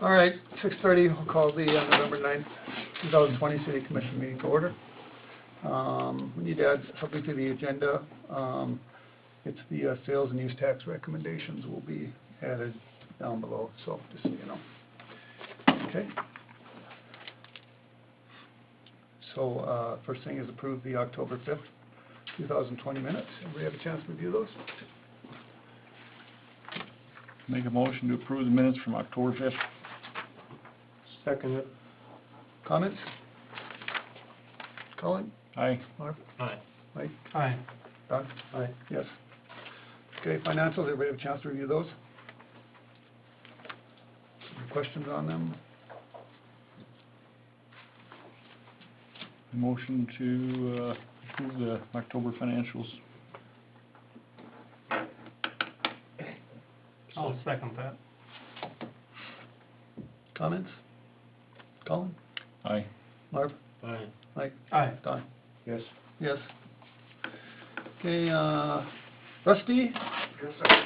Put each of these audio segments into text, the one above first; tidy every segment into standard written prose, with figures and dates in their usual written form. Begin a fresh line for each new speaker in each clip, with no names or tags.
All right, 6:30, we'll call the November 9th, 2020 City Commission meeting to order. We need to add something to the agenda. It's the sales and use tax recommendations will be added down below, so just so you know. Okay. So first thing is approve the October 5th, 2020 minutes. Everybody have a chance to review those?
Make a motion to approve the minutes from October 5th.
Second it. Comments? Colin?
Aye.
Marv?
Aye.
Mike?
Aye.
Don? Aye. Yes. Okay, financials, everybody have a chance to review those? Any questions on them?
Motion to approve the October financials.
I'll second that.
Comments? Colin?
Aye.
Marv?
Aye.
Mike?
Aye.
Don?
Yes.
Yes. Okay, Rusty?
Yes, sir.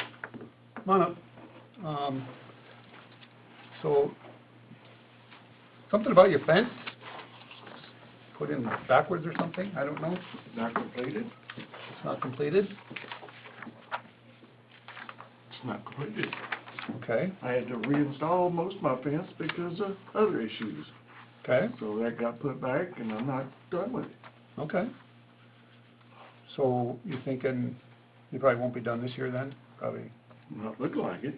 Come on up. So, something about your fence? Put in backwards or something? I don't know.
Not completed?
It's not completed?
It's not completed.
Okay,
I had to reinstall most of my fence because of other issues.
okay,
So that got put back and I'm not done with it.
okay. So, you're thinking you probably won't be done this year then? Probably,
Not looking like it.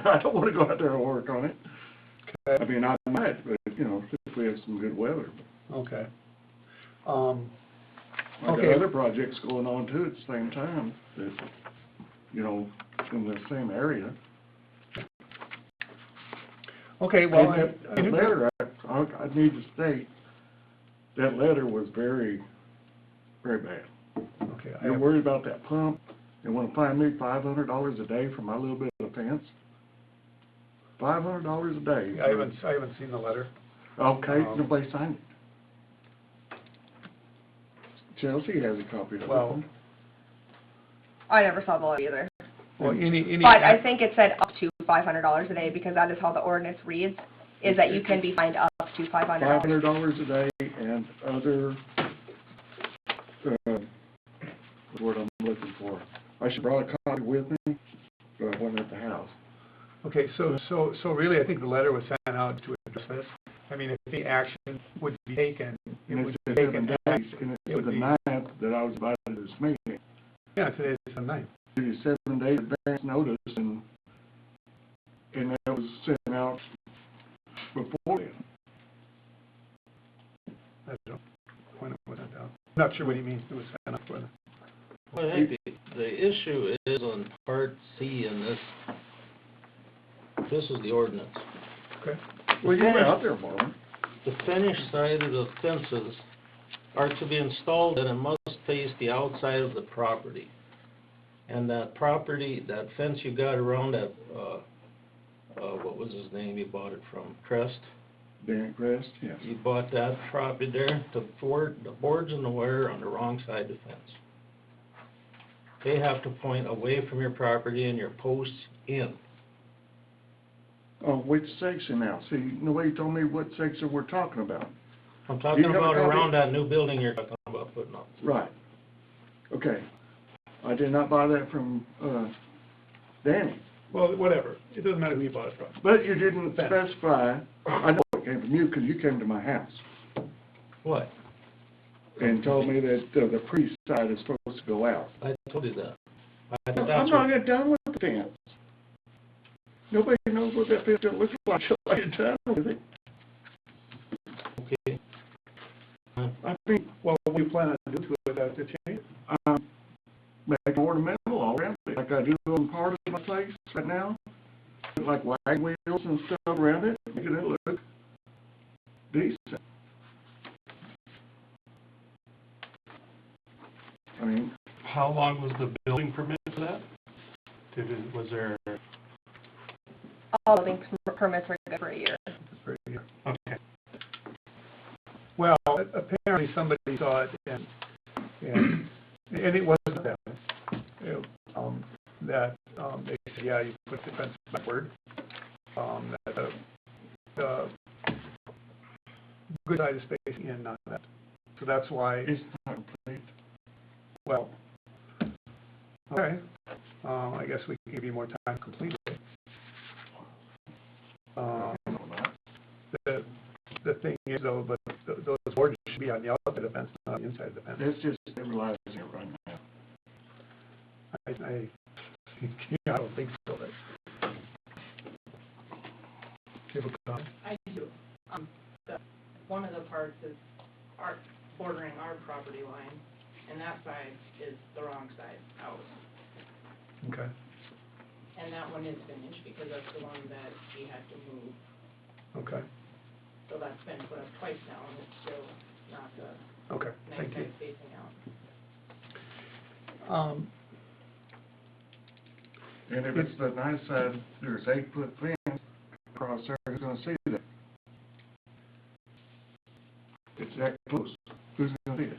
I don't want to go out there and work on it. I
okay,
mean, I might, but, you know, if we have some good weather.
okay.
I got
Okay.
other projects going on too at the same time that, you know, in the same area.
Okay, well,
And that letter, I need to state, that letter was very, very bad.
okay,
You're worried about that pump, and want to fine me $500 a day for my little bit of fence? $500 a day.
I haven't seen the letter.
Okay, nobody signed it. Chelsea has a copy of it.
Well,
I never saw the letter either.
well, any.
But I think it said up to $500 a day, because that is how the ordinance reads, is that you can be fined up to $500.
$500 a day and other, what's the word I'm looking for? I should brought a copy with me, but I wasn't at the house.
Okay, so really, I think the letter was sent out to address this. I mean, if the action would be taken, it
And
would
it's
be
been 7
taken.
days, and
It
it's
would
the
be-
9th that I was invited to this meeting.
Yeah, today's the 9th.
Give you 7 days advance notice, and that was sent out before then.
I don't know when it was sent out. Not sure what he means, it was sent out for the.
Well, I think the issue is on Part C in this. This is the ordinance.
Okay.
Well, you were out there, Marlon.
The finished side of the fences are to be installed and it must face the outside of the property. And that property, that fence you got around that, what was his name you bought it from, Crest?
Dan Crest, yes.
You bought that property there, the boards and the wire are on the wrong side of the fence. They have to point away from your property and your posts in.
Oh, which section now? See, nobody told me what section we're talking about.
I'm talking
Do you have a
about
copy?
around that new building you're talking about putting up.
Right. Okay. I did not buy that from, Danny.
Well, whatever, it doesn't matter who you bought it from.
But you didn't
Fence.
specify, I know it came from you, because you came to my house
What?
and told me that the priest side is supposed to go out.
I told you that. I thought
I'm
that's
not
what,
yet done with the fence. Nobody knows what that fence looks like until I get done with it.
okay.
I think,
Well, what do you plan on doing to it to change it?
make ornamental all around it, like I do on part of my place right now. Put like wagon wheels and stuff around it, making it look decent. I mean,
How long was the building permit for that? Was there,
All building permits are good for a year.
okay.
Well, apparently somebody saw it and it wasn't them. That they said, yeah, you put the fence backward. That good size of spacing in on that. So that's why,
It's not complete.
well, okay, I guess we can give you more time to complete it. The thing is though, but those boards should be on the outside of the fence, not on the inside of the fence.
It's just stabilizing it right now.
I don't think so, but. Do you have a comment?
I do. One of the parts is bordering our property line, and that side is the wrong side out.
Okay,
And that one is finished because that's the one that we had to move.
okay,
So that's been put up twice now, and it's still not the
okay,
nice
thank you.
side facing out.
And if it's the nice side, there's 8-foot fence across there, who's gonna see that? It's that close, who's gonna see it?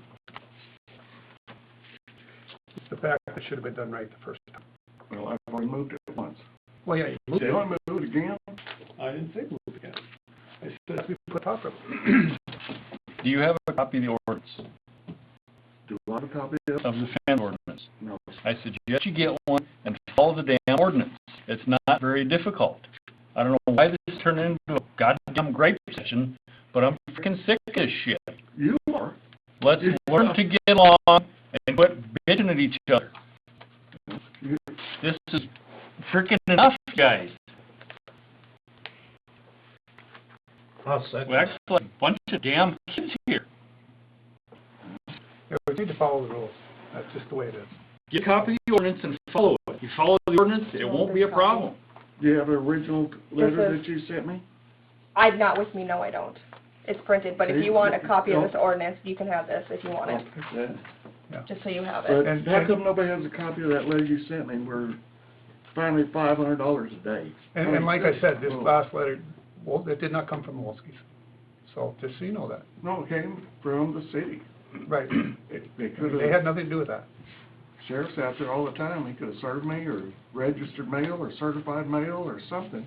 It's the fact that it should have been done right the first time.
Well, I've already moved it once.
Well, yeah, you moved
They
it.
want to move it again?
I didn't say move again. I said we put properly.
Do you have a copy of the ordinance,
Do I have a copy of it?
of the fence ordinance?
No.
I suggest you get one and follow the damn ordinance. It's not very difficult. I don't know why this turned into a goddamn gripe session, but I'm freaking sick of this shit.
You are.
Let's learn to get along and quit bitching at each other.
You-
This is freaking enough, guys.
I'll second.
We act like a bunch of damn kids here.
Yeah, we need to follow the rules. That's just the way it is.
Get a copy of the ordinance and follow it. You follow the ordinance, it won't be a problem.
Do you have an original letter
This
that you sent me?
I've not with me, no, I don't. It's printed, but if you want a copy of this ordinance, you can have this if you want
I'll
it,
pick that.
just so you have
But
it.
And-
how come nobody has a copy of that letter you sent me? We're finally $500 a day.
And like I said, this
Oh.
last letter, well, it did not come from the Wolskis. So, just so you know that.
No, it came from the city.
Right.
They could
They had
have,
nothing to do with that.
sheriff's out there all the time. He could have served me or registered mail or certified mail or something.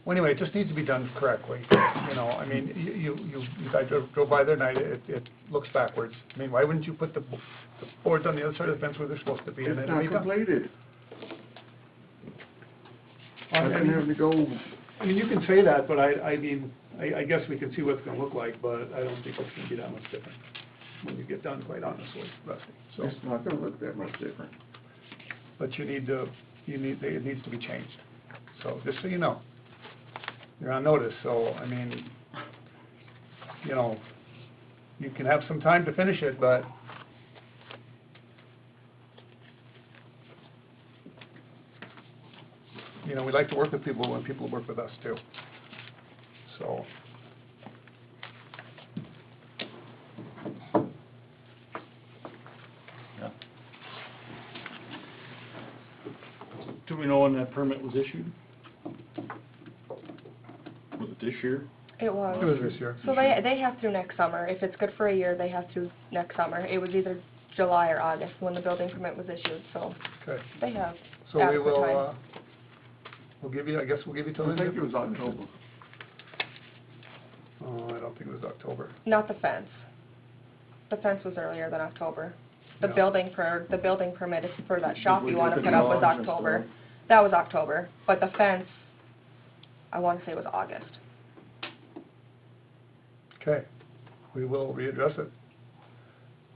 Well, anyway, it just needs to be done correctly, you know, I mean, you guys drove by there tonight, it looks backwards. I mean, why wouldn't you put the boards on the other side of the fence where they're supposed to be? and
It's
then
not
be done?
completed.
I
I didn't have to go,
I mean, you can say that, but I mean, I guess we can see what it's gonna look like, but I don't think it's gonna be that much different when you get done, quite honestly, Rusty, so.
it's not gonna look that much different.
But it needs to be changed, so, just so you know. You're on notice, so, I mean, you know, you can have some time to finish it, but you know, we like to work with people when people work with us too, so.
Yeah. Do we know when that permit was issued? Was it this year?
It was.
It was this year.
So they have to next summer. If it's good for a year, they have to next summer. It was either July or August when the building permit was issued, so
Okay,
they have
so we
adequate
will,
time.
we'll give you, I guess we'll give you till
I
then.
think it was October.
Oh, I don't think it was October.
Not the fence. The fence was earlier than October. The
Yeah.
building permit is for that shop
We
you
did
wanna
the
put up was
garage and
October.
stuff.
That was October, but the fence, I wanna say was August.
Okay, we will readdress it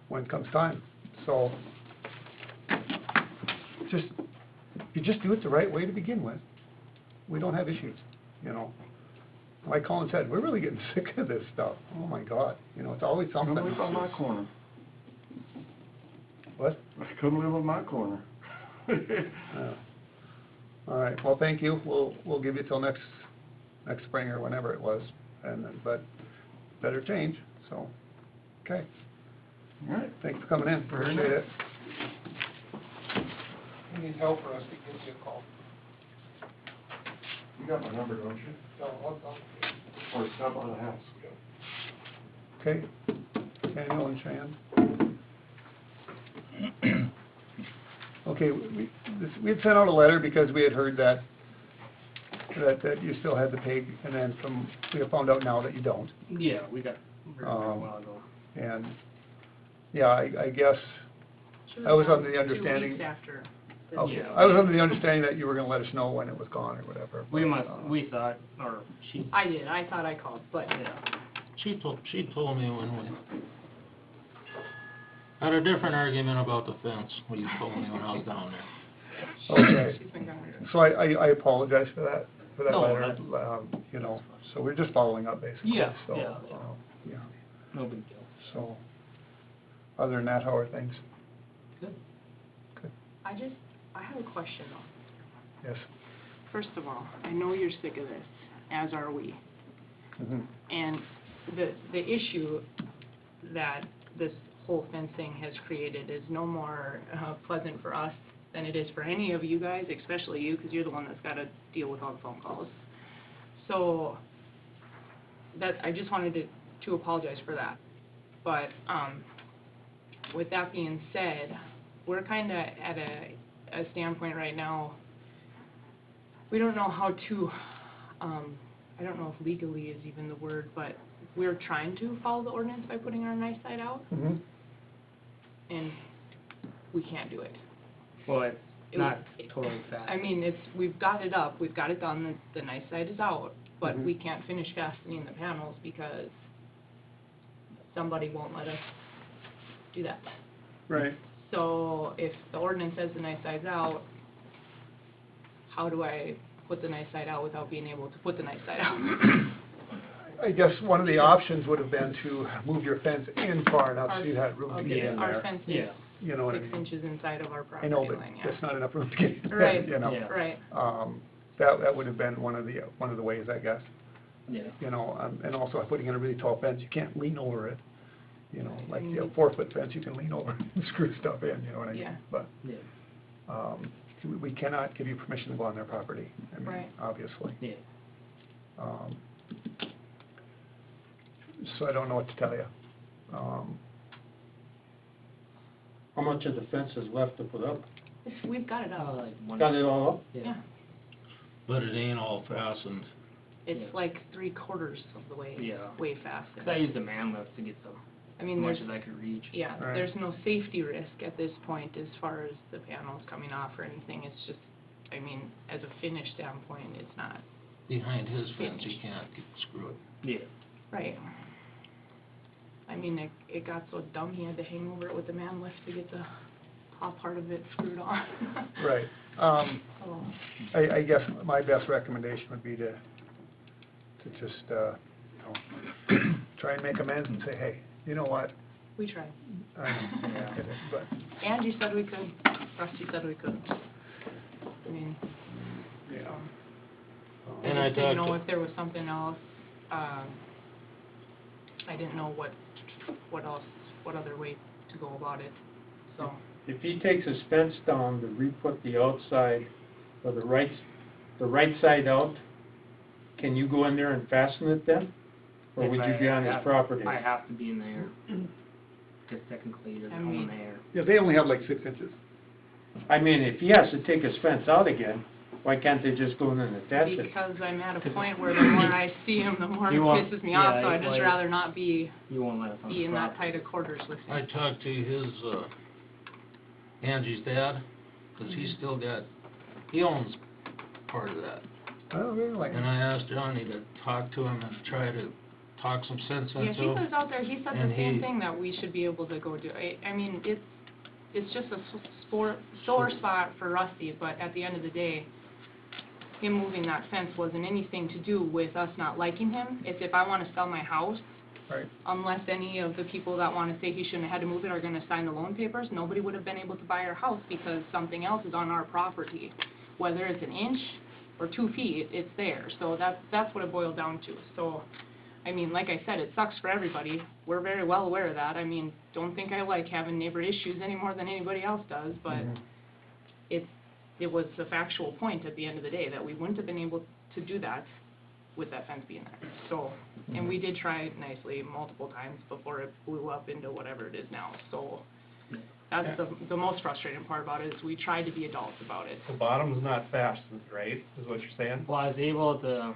when it comes time, so, you just do it the right way to begin with, we don't have issues, you know. Like Colin said, we're really getting sick of this stuff, oh my God, you know, it's always
Come
something.
live on my corner.
What?
Come live on my corner.
All right, well, thank you, we'll give you till next spring or whenever it was, and then, but better change, so, okay.
All right.
Thanks for coming in,
Very
appreciate
nice.
it. If you need help for us, give me a call.
You got my number, don't you? Or stop by the house.
Okay, Daniel and Shan. Okay, we had sent out a letter because we had heard that that you still had the pig, and then we have found out now that you don't.
Yeah, we got rid of it a while ago.
And, yeah, I guess,
Should've
I was
done
under the
2
understanding-
weeks after. the-
okay,
Yeah.
I was under the understanding that you were gonna let us know when it was gone or whatever.
We
but,
must, we thought, or she,
I did, I thought I called, but
yeah.
She told me when we had a different argument about the fence, when you told me when I was down there.
Okay,
she's been gone.
so I apologize for that
No,
letter,
that-
you know, so we're just following up basically,
Yeah,
so,
yeah.
yeah,
No big deal.
so, other than that, how are things?
I have a question though.
Yes.
First of all, I know you're sick of this, as are we.
Mhm.
And the issue that this whole fencing has created is no more pleasant for us than it is for any of you guys, especially you, because you're the one that's got to deal with all the phone calls. So, I just wanted to apologize for that. But, with that being said, we're kind of at a standpoint right now, we don't know how to, I don't know if legally is even the word, but we're trying to follow the ordinance by putting our nice side out,
Mhm.
and we can't do it.
Well, it's
It
not
was-
totally fast.
I mean, we've got it up, we've got it done, the nice side is out, but
Mhm.
we can't finish fastening the panels because somebody won't let us do that.
Right.
So if the ordinance says the nice side's out, how do I put the nice side out without being able to put the nice side out?
I guess one of the options would have been to move your fence in far enough so you had room to get
Okay,
in
our
there.
fence is
Yeah.
You know what I
6
mean?
inches inside of our
I
property
know, but
line,
there's
yeah.
not enough room to get in there,
Right,
you know?
Yeah.
right.
That would have been one of the ways, I guess,
Yeah.
you know, and also putting in a really tall fence, you can't lean over it. You know,
Right,
like,
and
you know, 4-foot fence, you can lean over and screw stuff in, you know what I mean?
Yeah.
But,
Yeah.
we cannot give you permission to go on their property, I mean,
Right.
obviously.
Yeah.
So I don't know what to tell you.
How much of the fence is left to put up?
We've got it up,
Like one.
Got it all up?
yeah.
But it ain't all fastened.
It's
Yeah.
like 3/4 of the way,
Yeah.
way fast.
'Cause I used the man lift to get
I
as
mean,
much
there's,
as I could reach.
yeah,
Right.
there's no safety risk at this point as far as the panels coming off or anything. It's just, I mean, as a finish standpoint, it's not
Behind his fence, he can't screw it.
Yeah.
right. I mean, it got so dumb, he had to hang over it with the man lift to get the top part of it screwed on.
Right.
So,
I guess my best recommendation would be to just, you know, try and make amends and say, hey, you know what?
we tried.
I get it, but,
Angie said we could, Rusty said we could. I mean,
yeah.
And I
just didn't
talked
know
to-
if there was something else, I didn't know what else, what other way to go about it, so.
If he takes his fence down to re-put the outside, or the right side out, can you go in there and fasten it then? Or would you be on his property?
I have to be in there. Because technically you're
I
on
mean-
there.
Yeah, they only have like 6 inches.
I mean, if he has to take his fence out again, why can't they just go in and attach it?
Because I'm at a point where the more I see him, the more it
You want-
pisses me off,
yeah,
so I'd
it's
just
like-
rather not be
You won't let us on the
in that
property.
tight of quarters with
I
him.
talked to his, Angie's dad, 'cause he's still got, he owns part of that.
Oh, really?
And I asked Johnny to talk to him and try to talk some sense
Yeah,
into
he
him.
was out there, he said the
And
same
he-
thing, that we should be able to go do, I mean, it's just a sore spot for Rusty, but at the end of the day, him moving that fence wasn't anything to do with us not liking him. It's if I wanna sell my house,
Right.
unless any of the people that wanna say he shouldn't have had to move it are gonna sign the loan papers, nobody would have been able to buy our house because something else is on our property. Whether it's an inch or 2 feet, it's there, so that's what it boiled down to. So, I mean, like I said, it sucks for everybody, we're very well aware of that. I mean, don't think I like having neighbor issues any more than anybody else does, but
Mhm.
it was a factual point at the end of the day, that we wouldn't have been able to do that with that fence being there. So, and we did try nicely multiple times before it blew up into whatever it is now, so. That's the most frustrating part about it, is we tried to be adults about it.
The bottom's not fastened, right, is what you're saying?
Well, I was able to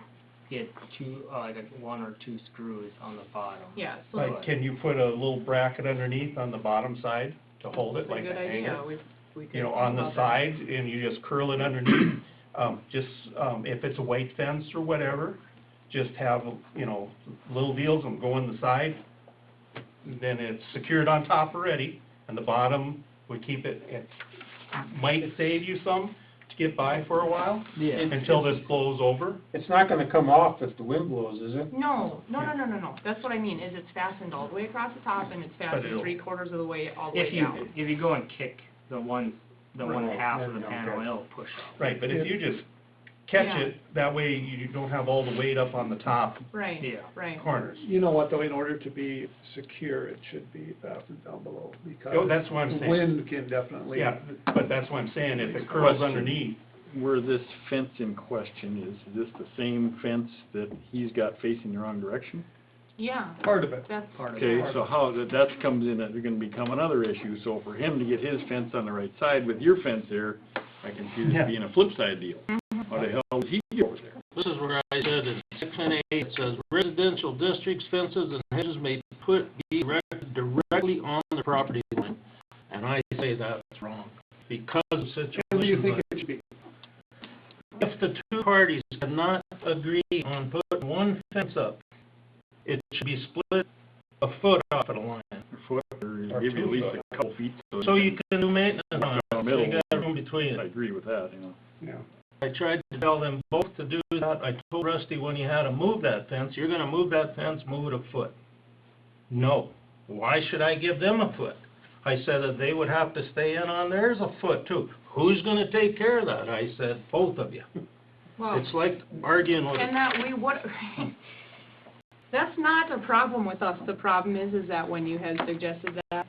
get two, like one or two screws on the bottom.
Yeah, so
Like, can you put a little bracket underneath on the bottom side to hold it,
it's a
like a
good idea,
hanger?
we could
You know,
think
on the
about that.
side, and you just curl it underneath. If it's a white fence or whatever, just have, you know, little deals and go on the side. Then it's secured on top already, and the bottom would keep it, it might save you some to get by for a while,
Yeah.
until this blows over.
It's not gonna come off if the wind blows, is it?
No, that's what I mean, is it's fastened all the way across the top, and it's fastened
it'll-
3/4 of the way all the
If
way
you,
down.
if you go and kick the one
Right,
half
then
of the
it'll
panel,
catch.
it'll push up.
Right, but if you just catch
Yeah.
it, that way you don't have all the weight up on the top
Right,
Yeah.
right.
corners.
You know what, though, in order to be secure, it should be fastened down below, because
Oh, that's what I'm
the
saying.
wind can definitely.
Yeah, but that's what I'm saying, if it curls
Question.
underneath,
Where this fence in question is this the same fence that he's got facing the wrong direction?
Yeah,
Part of it.
that's.
Okay, so how, that comes in, it's gonna become another issue, so for him to get his fence on the right side with your fence there, I can see
Yeah.
this being a flip side deal. How the hell does he get over there?
This is where I said in section 8, it says residential districts, fences, and hedges may be erected directly on the property line. And I say that's wrong, because of situations
What do you think
like,
it should be?
if the two parties cannot agree on putting one fence up, it should be split a foot off of the line.
A foot, or
Or
give you at
2
least
foot.
a couple feet,
So you can do maintenance on
Down
it,
the
so
middle.
you got room between
I
it.
agree with that, you know.
Yeah.
I tried to tell them both to do that. I told Rusty when he had to move that fence, you're gonna move that fence, move it a foot. No. Why should I give them a foot? I said that they would have to stay in on theirs a foot too. Who's gonna take care of that? I said, both of you.
Well,
It's like arguing with,
and that we, what, that's not a problem with us. The problem is that when you had suggested that,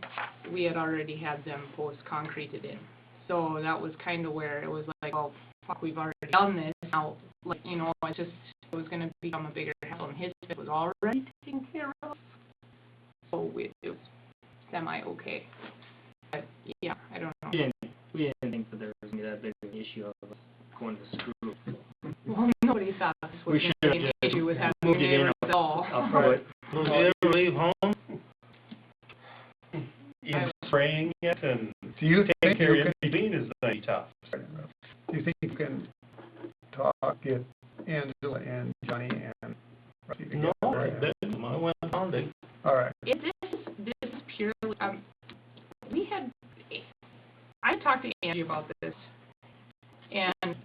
we had already had them post concreted in. So that was kind of where it was like, oh, fuck, we've already done this, now, like, you know, it was gonna become a bigger hassle, and his bit was already taken care of. So it was semi-okay. But, yeah, I don't know.
We didn't think that there was gonna be that big of an issue of going to screw.
Well, nobody thought this
We
was
should
gonna
have
be an
just
issue with having
moved it in
neighbors at all.
Up front.
did you ever leave home?
even spraying it and
Do you
taking
think
care
you
of in between is pretty tough.
do you think you can get Angela and Johnny and Rusty together?
No, I didn't. I went on to
All right.
This is purely, I talked to Angie about this, and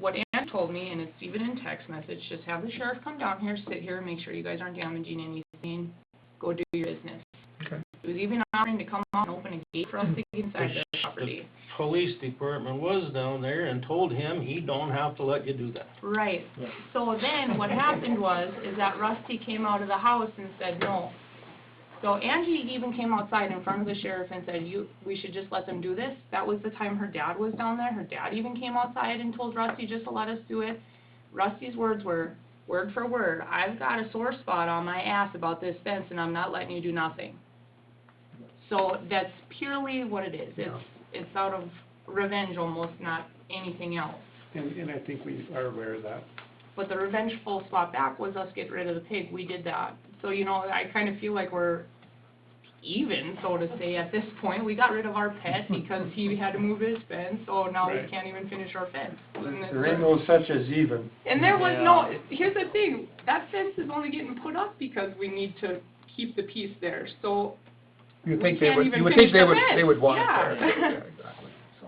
what Angie told me, and it's even in text message, just have the sheriff come down here, sit here, make sure you guys aren't damaging anything, go do your business.
Okay.
He was even offering to come out and open a gate for us to get inside their
the
property.
police department was down there and told him he don't have to let you do that.
Right. So then what happened is that Rusty came out of the house and said no. So Angie even came outside in front of the sheriff and said, we should just let them do this. That was the time her dad was down there. Her dad even came outside and told Rusty just to let us do it. Rusty's words were, word for word, I've got a sore spot on my ass about this fence and I'm not letting you do nothing. So that's purely what it is. It's out of revenge almost, not anything else.
And I think we are aware of that.
But the revengeful swap back was us getting rid of the pig. We did that. So, you know, I kind of feel like we're even, so to say, at this point. We got rid of our pet because he had to move his fence, so now we
Right.
can't even finish our fence. And
There ain't no such as even.
and there was no, here's the thing, that fence is only getting put up because we need to keep the peace there. So
You
we
think they
can't
would,
even
you would
finish
think
the
they
fence.
would want it
Yeah.
there. Yeah, exactly. So,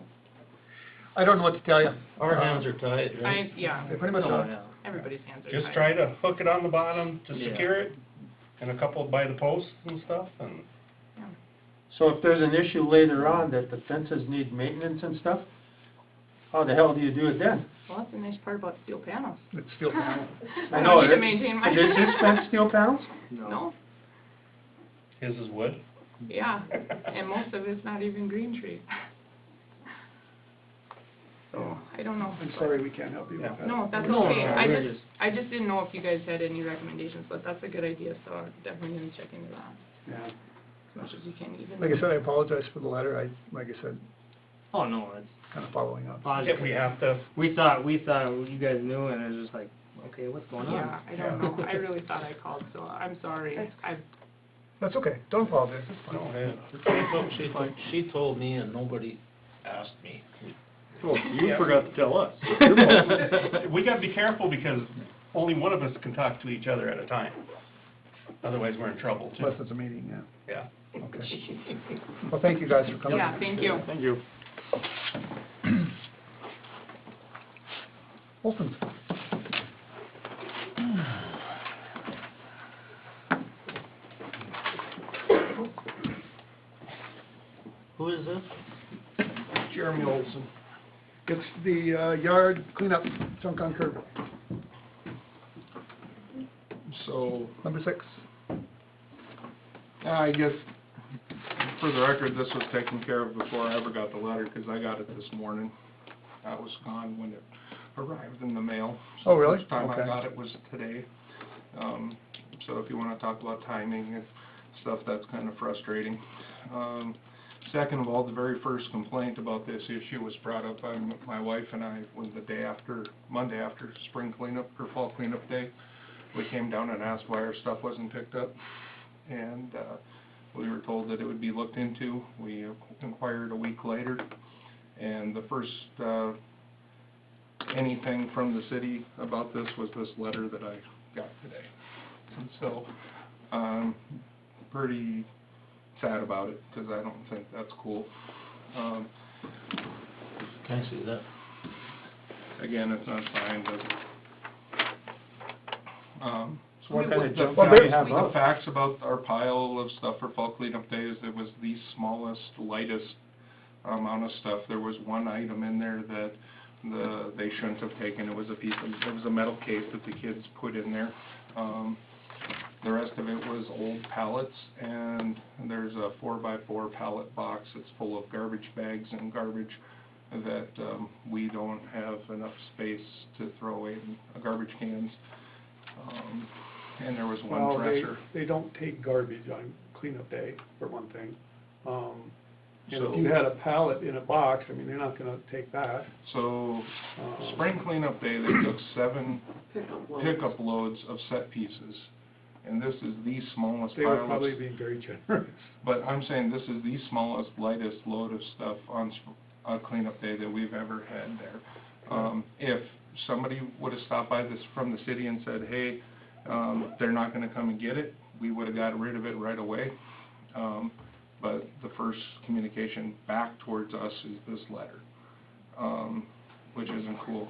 I don't know what to tell you.
Our hands are tied, right?
yeah,
They pretty much
Oh,
are.
yeah.
everybody's hands are
Just
tied.
try to hook it on the bottom to
Yeah.
secure it, and a couple by the posts and stuff, and
So if there's an issue later on that the fences need maintenance and stuff, how the hell do you do it then?
Well, that's the nice part about steel panels.
It's steel panel.
I don't need to
it-
maintain my.
Is this fence steel panels?
No,
his is wood.
yeah, and most of it's not even green tree. So, I don't know.
I'm sorry we can't help you with
Yeah.
that.
No, that's
No,
okay.
no,
I
we're
just didn't know if you guys had any recommendations, but that's a good idea, so I'm definitely gonna check into that.
Yeah.
as much as you can even.
Like I said, I apologize for the letter. Like I said,
Oh, no, it's
kind of following up.
positive.
We have to,
We thought you guys knew, and it was just like, okay, what's going on?
Yeah, I don't know, I really thought I called, so I'm sorry,
That's okay. Don't apologize. It's fine.
She told me and nobody asked me.
Oh, you forgot to tell us.
we gotta be careful because only one of us can talk to each other at a time. Otherwise, we're in trouble too.
Unless it's a meeting, yeah.
Yeah.
Okay. Well, thank you guys for coming.
yeah, thank you.
Thank you.
Olson's.
Who is this?
Jeremy Olson. It's the yard cleanup, junk on curb,
So,
number 6.
I guess, for the record, this was taken care of before I ever got the letter, because I got it this morning. I was gone when it arrived in the mail.
Oh, really?
First time
Okay.
I got it was today. So if you wanna talk about timing and stuff, that's kinda frustrating. Second of all, the very first complaint about this issue was brought up by my wife and I, when the day after, Monday after spring cleanup, or fall cleanup day. We came down and asked why our stuff wasn't picked up, and we were told that it would be looked into. We inquired a week later, and the first anything from the city about this was this letter that I got today. And so, pretty sad about it, because I don't think that's cool.
Can I see that?
Again, it's not signed, but
So what kind of junk
well,
do you have
the
up?
facts about our pile of stuff for fall cleanup day is it was the smallest, lightest amount of stuff. There was one item in there that they shouldn't have taken. It was a metal case that the kids put in there. The rest of it was old pallets, and there's a 4x4 pallet box that's full of garbage bags and garbage that we don't have enough space to throw away in garbage cans. And there was one
Well,
dresser.
they don't take garbage on cleanup day, for one thing. And
So-
if you had a pallet in a box, I mean, they're not gonna take that.
So, spring cleanup day, they took 7 pickup loads of set pieces. And this is the smallest
They were
pile
probably
of,
being very generous.
but I'm saying this is the smallest, lightest load of stuff on cleanup day that we've ever had there. If somebody would've stopped by this from the city and said, hey, they're not gonna come and get it, we would've got rid of it right away. But the first communication back towards us is this letter, which isn't cool.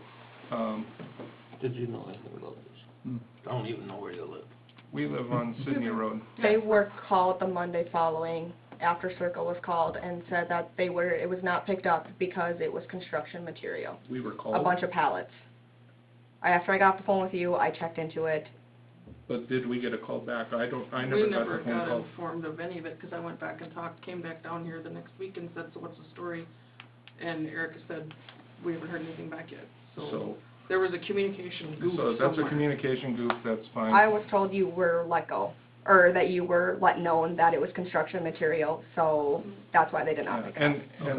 Did you know anything about this? I don't even know where you live.
We live on Sydney Road.
They were called the Monday following, after Circle was called, and said that it was not picked up because it was construction material,
We were
a
called,
bunch of pallets. After I got off the phone with you, I checked into it.
but did we get a call back? I
We
never got
never
the phone
got
call.
informed of any of it, because I went back and came back down here the next week and said, so what's the story? And Erica said, we haven't heard anything back yet. So there was a communication goof
So that's a
somewhere.
communication goof, that's fine.
I was told you were let go, or that you were let known that it was construction material, so that's why they did not pick it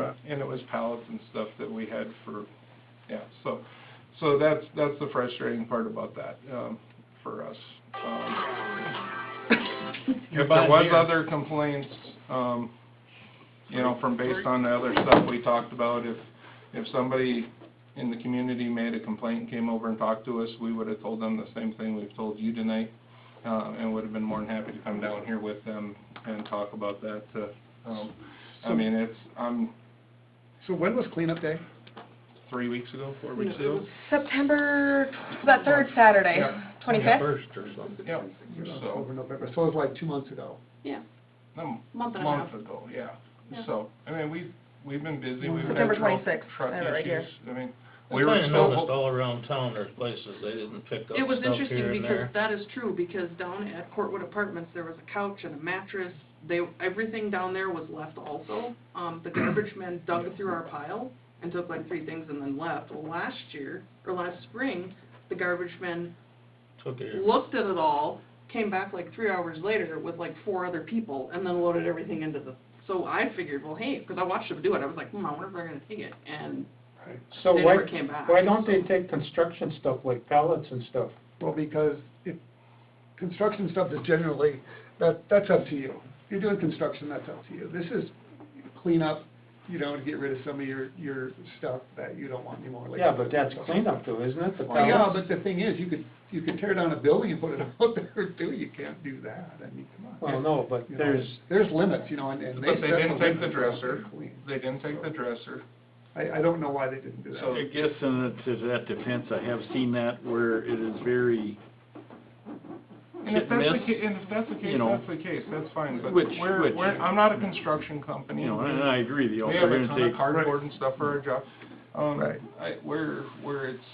up.
And it was pallets and stuff that we had for, so that's the frustrating part about that, for us. If there was other complaints, from based on the other stuff we talked about, if somebody in the community made a complaint and came over and talked to us, we would have told them the same thing we've told you tonight, and would have been more than happy to come down here with them and talk about that. I mean,
So when was cleanup day?
3 weeks ago, 4 weeks
No, it
ago?
was-
September, that third Saturday,
Yeah.
25th?
First or something.
Yep, so,
October, November, so it was like 2 months ago.
Yeah,
a
month and a
month
half.
ago, yeah.
Yeah.
So, I mean, we've been busy, we've had
September
truck
26th,
truck
I have it right here.
issues. I mean,
I
we were
kinda noticed
still,
all around town, there's places they didn't pick up
It was
stuff
interesting
here and
because
there.
that is true, because down at Courtwood Apartments, there was a couch and a mattress. Everything down there was left also. The garbage men dug through our pile and took like 3 things and then left. Well, last spring, the garbage men
Took it.
looked at it all, came back like 3 hours later with like 4 other people and then loaded everything into the, so I figured, well, hey, because I watched them do it, I was like, I wonder if they're gonna take it, and
So
they
why,
never came back.
why don't they take construction stuff like pallets and stuff?
Well, because if, construction stuff is generally, that's up to you. If you're doing construction, that's up to you. This is cleanup, you know, to get rid of some of your stuff that you don't want anymore. Like
Yeah, but that's cleanup though, isn't it? The
Well, yeah,
pallets?
but the thing is, you could tear down a building and put it out there too. You can't do that. I mean, come on.
Well, no, but
You know,
there's,
limits, you know, and they
But they
set
didn't take the
limits.
dresser,
Clean.
they didn't take the dresser.
I don't know why they didn't do that.
I guess to that defense, I have seen that where it is very
And if that's the
miss,
case,
you know,
that's the case, that's fine, but
which-
I'm not a construction company.
You know, and I agree, the
We have a
alternative
ton of
take,
cardboard and stuff for our job.
Right.
Where it's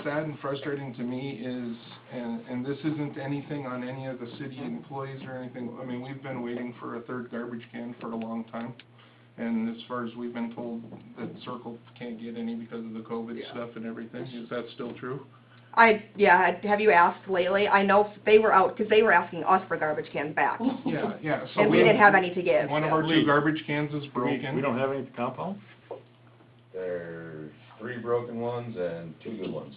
sad and frustrating to me is, and this isn't anything on any of the city employees or anything, I mean, we've been waiting for a third garbage can for a long time. And as far as we've been told, that Circle can't get any because of the COVID stuff and everything, is that still true?
Have you asked lately? I know they were out, because they were asking us for garbage cans back.
Yeah, so
And we didn't have any to give.
one of our two garbage cans is broken.
we don't have any at the compound?
There's 3 broken ones and 2 good ones.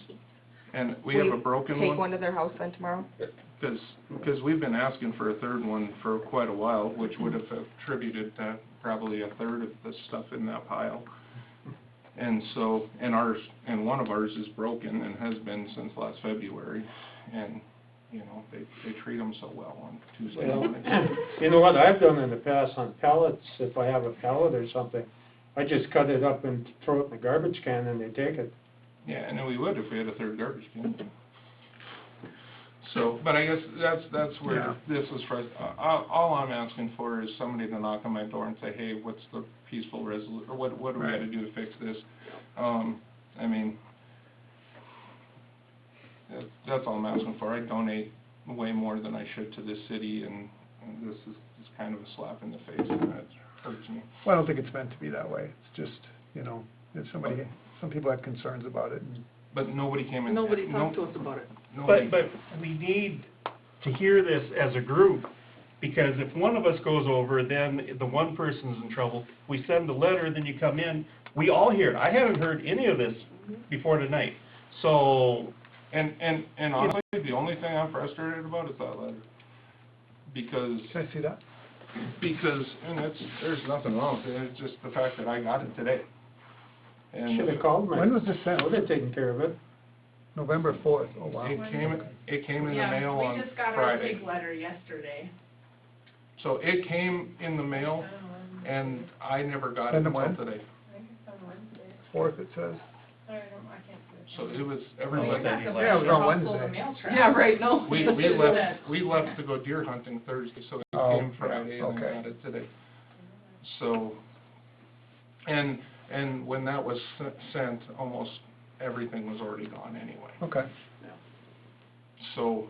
And we have a broken
Take
one.
one to their house then tomorrow?
Because we've been asking for a third one for quite a while, which would have attributed to probably a third of the stuff in that pile. And so, and one of ours is broken and has been since last February, and, you know, they treat them so well on Tuesday
well,
morning.
you know what I've done in the past on pallets, if I have a pallet or something, I just cut it up and throw it in the garbage can and they take it.
Yeah, and then we would if we had a third garbage can. So, but I guess that's where this is all I'm asking for is somebody to knock on my door and say, hey, what's the peaceful resolution, or what do we gotta do to fix this? I mean, that's all I'm asking for. I donate way more than I should to this city, and this is kind of a slap in the face, and that hurts me.
Well, I don't think it's meant to be that way. It's just, you know, if some people have concerns about it. And
But nobody came in.
Nobody talked to us about it.
Nobody.
But we need to hear this as a group, because if one of us goes over, then the one person's in trouble. We send the letter, then you come in, we all hear it. I haven't heard any of this before tonight, so.
And honestly, the only thing I'm frustrated about is that letter. Because,
can I see that?
and there's nothing wrong with it, it's just the fact that I got it today. And
Should have called me.
When was this sent?
I would have taken care of it.
November 4th. Oh, wow.
it came in the mail on Friday.
Yeah, we just got our big letter yesterday.
So it came in the mail, and I never got it
And
until
when?
today.
I think it's on Wednesday.
4th it says.
I can't see it.
So it was
We
everybody.
got the
Yeah, it was on
household
Wednesday.
mail truck.
Yeah, right, no.
We left to go deer hunting Thursday, so it
Oh,
came Friday and I
okay.
got it today. So, and when that was sent, almost everything was already gone anyway.
Okay.
So,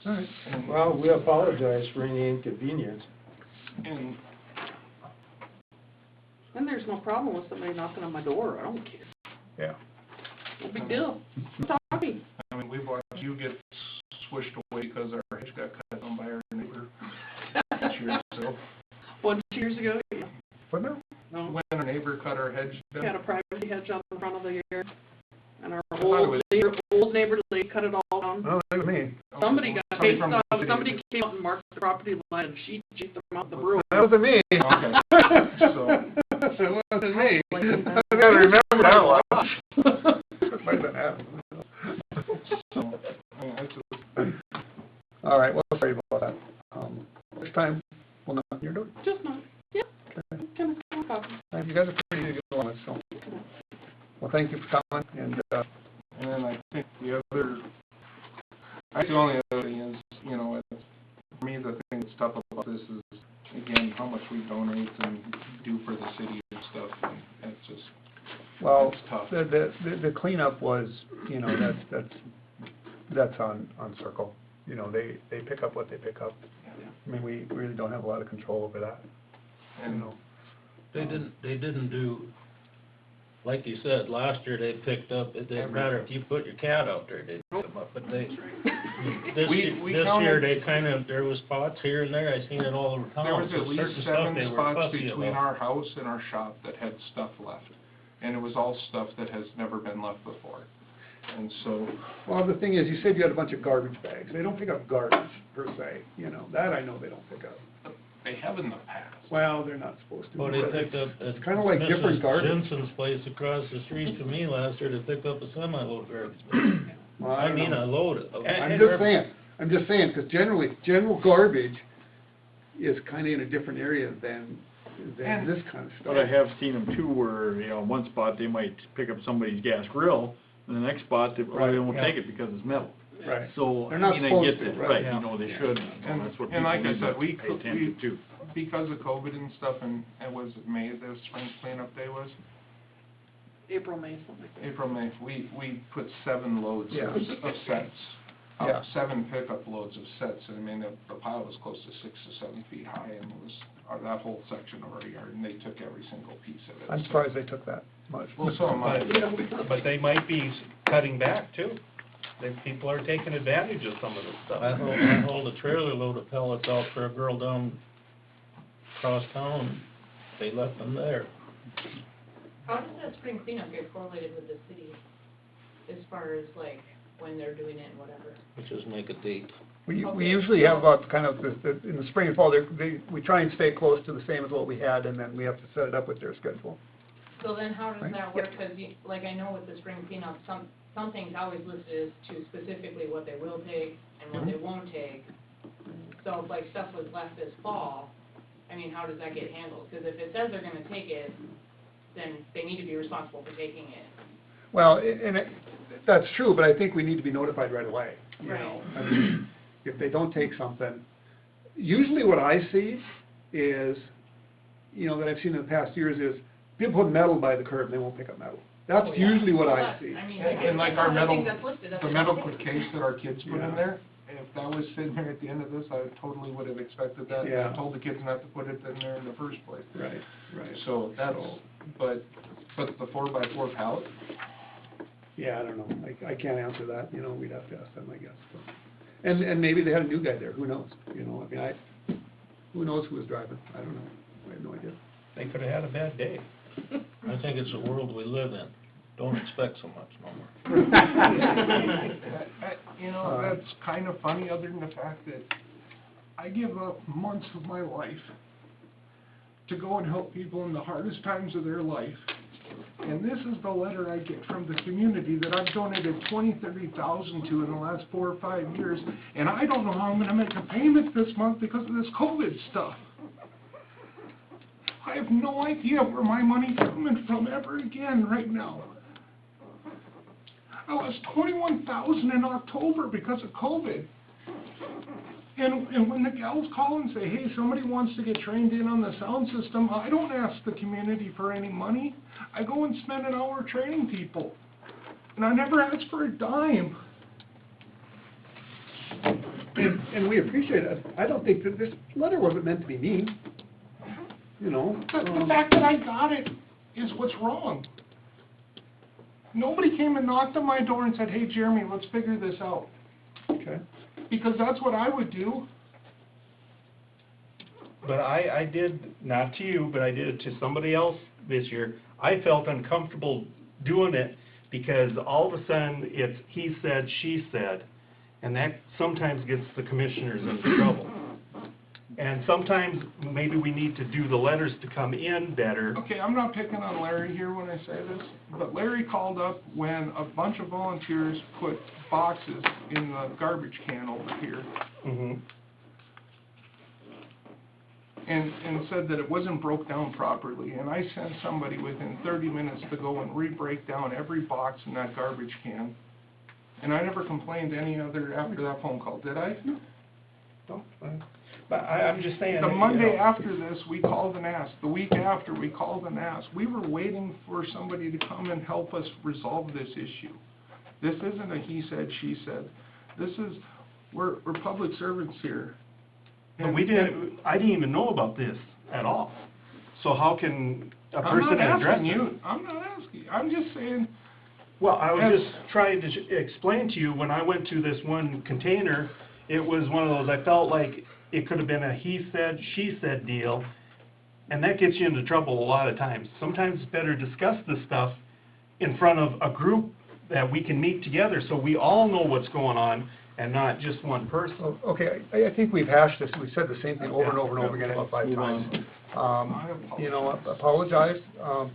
All right.
and,
Well, we apologize for any inconvenience.
and
And there's no problem with somebody knocking on my door, I don't care.
Yeah.
No big deal. Talk to me.
I mean, we've watched you get swished away because our hedge got cut down by our neighbor 2 years ago.
1, 2 years ago,
What now?
no,
When our neighbor cut our hedge
we had
down,
a privacy hedge out in front of the yard. And our
I thought it
old neighbor, they cut it all down.
Oh, that was me.
Somebody got
Somebody
chased
from
off,
the city.
somebody came out and marked the property line and she chased them out the broom.
That wasn't me.
Okay. So-
It wasn't me.
Like
I
that.
gotta remember that one. Might have been happening.
so, I mean, it's just-
All right, well, sorry about that. Next time, we'll knock on your door.
Just not, yeah, kind of coffee.
You guys are pretty easy to get along with, so. Well, thank you for coming, and,
And then I think the only other thing is, you know, for me, the thing that's tough about this is, again, how much we donate and do for the city and stuff, and it's just,
well,
it's tough.
the cleanup was, you know, that's on Circle. You know, they pick up what they pick up. I mean, we really don't have a lot of control over that, you
And
know.
They didn't do Like you said, last year they picked up, it didn't matter if you put your cat out there, they'd pick them up, but they, this
We
year
counted-
they kind of, there was spots here and there, I seen it all over town.
There was
so
at least
certain stuff they
7
were
spots
fussy
between
about.
our house and our shop that had stuff left. And it was all stuff that has never been left before. And so,
Well, the thing is, you said you had a bunch of garbage bags. They don't pick up garbage per se, you know, that I know they don't pick up.
they have in the past.
Well, they're not supposed to.
Well, they
but
picked up
It's
at
kind of like different
Mrs.
garbage.
Jensen's place across the street from me last year, they picked up a semi-load garbage.
Well,
I
don't
mean,
know.
a load of.
I'm just saying, because generally, general garbage is kind of in a different area than
And-
this kind of stuff.
But I have seen them too where, you know, one spot they might pick up somebody's gas grill, and the next spot they won't
yeah.
take it because it's metal.
Right.
So,
They're
I
not
mean, I
supposed
get
to,
that,
right,
right,
yeah.
you know, they should, and that's what
And like
people
I
need
said,
to
we
pay attention to.
because of COVID and stuff, and it was May, the spring cleanup day was,
April, May, something like that.
April, May, we put 7 loads
Yeah.
of sets.
Yeah.
7 pickup loads of sets, and I mean, the pile was close to 6 to 7 feet high, and it was, that whole section of our yard, and they took every single piece of it.
I'm surprised they took that much.
Well, so am I.
But they might be cutting back too. People are taking advantage of some of this stuff.
I hold a trailer load of pellets out for a girl down across town, they left them there.
How does that spring cleanup get correlated with the city, as far as like when they're doing it and whatever?
Let's just make a date.
We
Okay.
usually have kind of, in the spring and fall, we try and stay close to the same as what we had, and then we have to set it up with their schedule.
So then how does
Right.
that work? Because like I know with the spring cleanup, some things always listed as to specifically what they will take and what they won't take. So if like stuff was left this fall, I mean, how does that get handled? Because if it says they're gonna take it, then they need to be responsible for taking it.
Well, that's true, but I think we need to be notified right away, you know? I mean, if they don't take something, usually what I see is, you know, that I've seen in the past years is, people put metal by the curb, and they won't pick up metal. That's
Oh, yeah.
usually what
Well,
I
that's-
see.
I mean,
And like our
one of the
metal,
things that's listed, that's
the
what
metal
they take.
case that our kids put
Yeah.
in there, if that was sitting there at the end of this, I totally would have expected that.
Yeah.
I told the kids not to put it in there in the first place.
Right, right.
So that's, but the 4x4 pallet,
Yeah, I don't know, I can't answer that, you know, we'd have to ask them, I guess. But- And maybe they had a new guy there, who knows, you know, I mean, who knows who was driving, I don't know, I have no idea.
They could have had a bad day.
I think it's the world we live in. Don't expect so much no more.
you know, that's kind of funny, other than the fact that I give up months of my life to go and help people in the hardest times of their life. And this is the letter I get from the community that I've donated 30,000 to in the last 4 or 5 years, and I don't know how I'm gonna make a payment this month because of this COVID stuff. I have no idea where my money's coming from ever again right now. I lost 21,000 in October because of COVID. And when the gals call and say, hey, somebody wants to get trained in on the sound system, I don't ask the community for any money. I go and spend an hour training people. And I never ask for a dime.
And we appreciate it, I don't think that this letter wasn't meant to be mean, you know?
The fact that I got it is what's wrong. Nobody came and knocked on my door and said, hey, Jeremy, let's figure this out.
Okay.
Because that's what I would do.
But I did, not to you, but I did it to somebody else this year. I felt uncomfortable doing it because all of a sudden it's he said, she said, and that sometimes gets the commissioners into trouble. And sometimes maybe we need to do the letters to come in better.
Okay, I'm not picking on Larry here when I say this, but Larry called up when a bunch of volunteers put boxes in the garbage can over here
Mhm.
and said that it wasn't broke down properly. And I sent somebody within 30 minutes to go and re-break down every box in that garbage can. And I never complained any other after that phone call, did I?
No, but I'm just saying.
The
you
Monday
know,
after this, we called and asked. The week after, we called and asked. We were waiting for somebody to come and help us resolve this issue. This isn't a he said, she said. This is, we're public servants here.
But I didn't even know about this at all. So how can a person
I'm not
address
asking
it?
you, I'm not asking you. I'm just saying,
Well, I was just trying to explain to you, when I went to this one container, it was one of those, I felt like it could have been a he said, she said deal, and that gets you into trouble a lot of times. Sometimes it's better to discuss this stuff in front of a group that we can meet together, so we all know what's going on, and not just one person.
Oh, okay, I think we've hashed this, we said the same thing over and over and over again about 5 times. You know, apologize,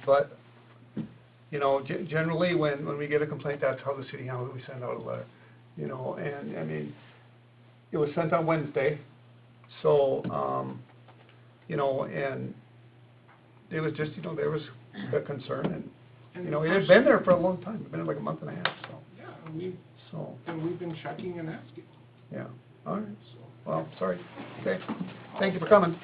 but, you know, generally, when we get a complaint, that's how the city handles it, we send out a letter. You know, and, I mean, it was sent on Wednesday, so, you know, and it was just, you know, there was a concern, and, you know, it had been there for a long time, it's been like a month and a half, so.
yeah,
So,
and we've been checking and asking,
yeah, all right,
so.
well, sorry, okay, thank you for coming.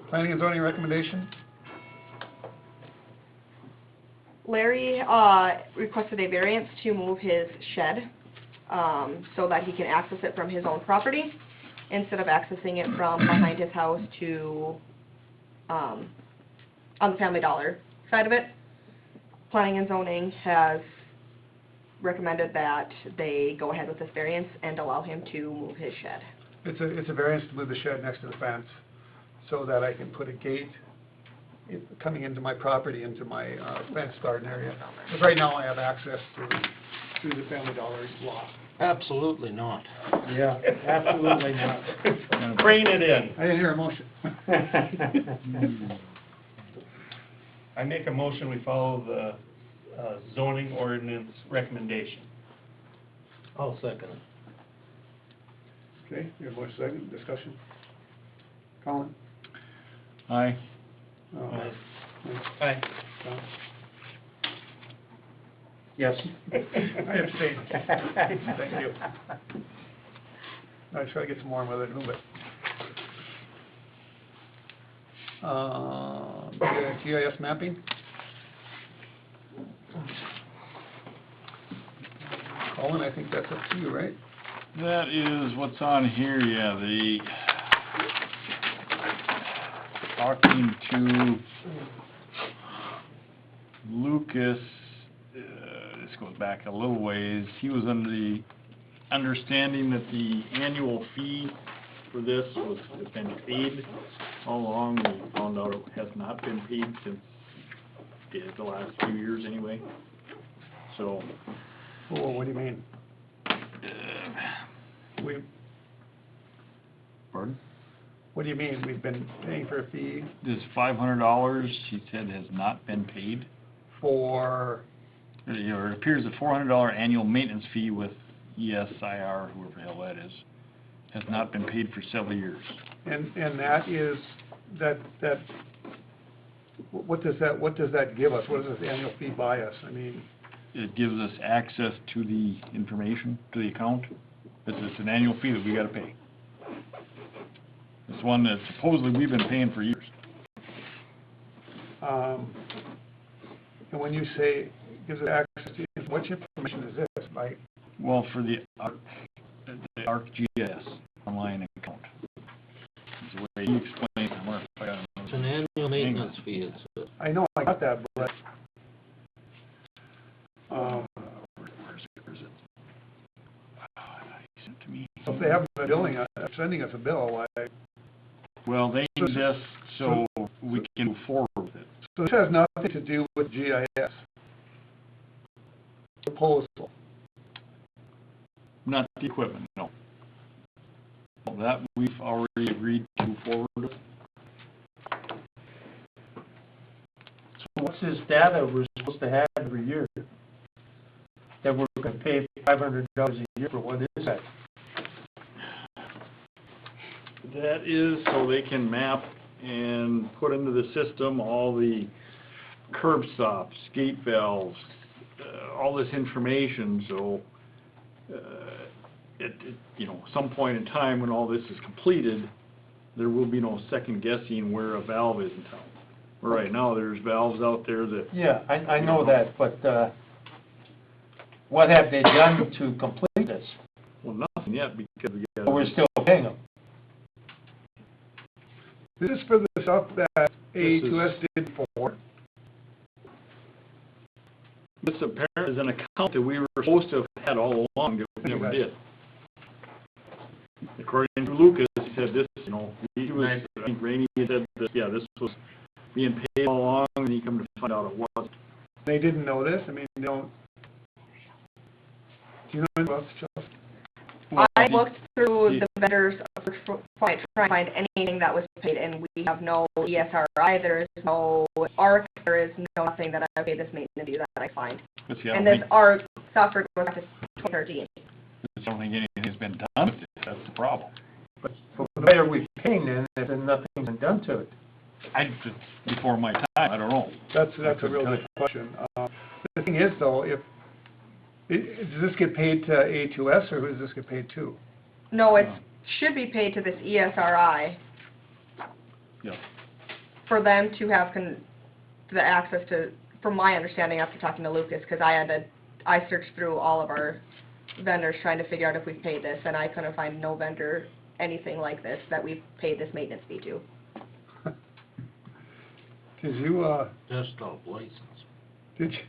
Planning and zoning recommendation?
Larry, requested a variance to move his shed, so that he can access it from his own property, instead of accessing it from behind his house to, on the Family Dollar side of it. Planning and zoning has recommended that they go ahead with this variance and allow him to move his shed.
It's a variance to move the shed next to the fence, so that I can put a gate coming into my property, into my fenced garden area. Because right now I have access to the Family Dollar lot.
Absolutely not.
Yeah, absolutely not.
Rein it in.
I didn't hear a motion.
I make a motion, we follow the zoning ordinance recommendation.
I'll second it.
Okay, you have one second, discussion? Colin?
Aye.
Aye.
Yes.
I abstain. Thank you. I try to get some warm weather to move it. The GIS mapping? Colin, I think that's up to you, right?
That is what's on here, yeah, talking to Lucas, this goes back a little ways, he was under the understanding that the annual fee for this has been paid all along. We found out it has not been paid since the last few years anyway, so.
Oh, what do you mean?
Pardon?
What do you mean, we've been paying for a fee
This $500, he said, has not been paid.
for,
It appears a $400 annual maintenance fee with ESIR, whoever the hell that is, has not been paid for several years.
and that is, what does that give us? What does this annual fee buy us? I mean,
It gives us access to the information, to the account. It's an annual fee that we gotta pay. It's one that supposedly we've been paying for years.
and when you say gives it access to, what information is this? Like,
Well, for the ArcGIS online account. It's the way he explained it. Mark, I got it.
It's an annual maintenance fee, it says.
I know I got that, but,
Where is it? Oh, I thought he sent it to me.
if they haven't been billing us, sending us a bill, why?
Well, they need this so we can move forward with it.
So this has nothing to do with GIS proposal.
Not the equipment, no. Well, that we've already agreed to move forward with.
So what's this data we're supposed to have every year? That we're gonna pay $500 a year for, what is that?
That is so they can map and put into the system all the curb stops, gate valves, all this information, so some point in time when all this is completed, there will be no second guessing where a valve is in town. Right now, there's valves out there that,
Yeah, I know that, but, what have they done to complete this?
well, nothing yet because we
But
got.
we're still paying them.
This is for the stuff that
This
A2S did before.
This apparently is an account that we were supposed to have had all along, that we never did. According to Lucas, he said this, you know, he was, I think Rainey said that, yeah, this was being paid all along, and he come to find out it wasn't.
They didn't know this, I mean, they don't. Do you know anything about this, Chelsea?
I looked through the vendors trying to find anything that was paid, and we have no ESRI, there is no ARC, there is no nothing that I paid this maintenance fee that I find.
But see, I
And
don't
this
think,
ARC software goes back to 2013.
I don't think anything's been done with it, that's the problem.
But why are we paying then if nothing's been done to it?
Before my time, I don't know.
That's a real good question. The thing is, though, if, does this get paid to A2S, or who does this get paid to?
No, it should be paid to this ESRI
Yeah.
for them to have the access to, from my understanding after talking to Lucas, because I searched through all of our vendors trying to figure out if we paid this, and I couldn't find no vendor, anything like this, that we've paid this maintenance fee to.
Did you,
Desktop license,
did you?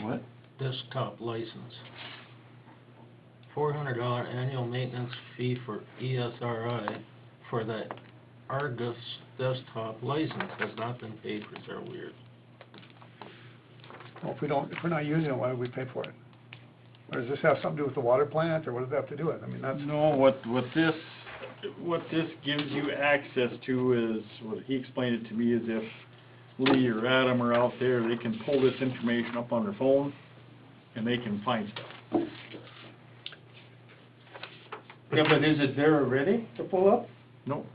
What?
desktop license. $400 annual maintenance fee for ESRI for the Argus desktop license has not been paid for several years.
Well, if we're not using it, why would we pay for it? Or does this have something to do with the water plant, or what does it have to do with it? I mean, that's.
No, what this gives you access to is, what he explained it to me, is if Lee or Adam are out there, they can pull this information up on their phone, and they can find stuff.
Yeah, but is it there already to pull up?
No.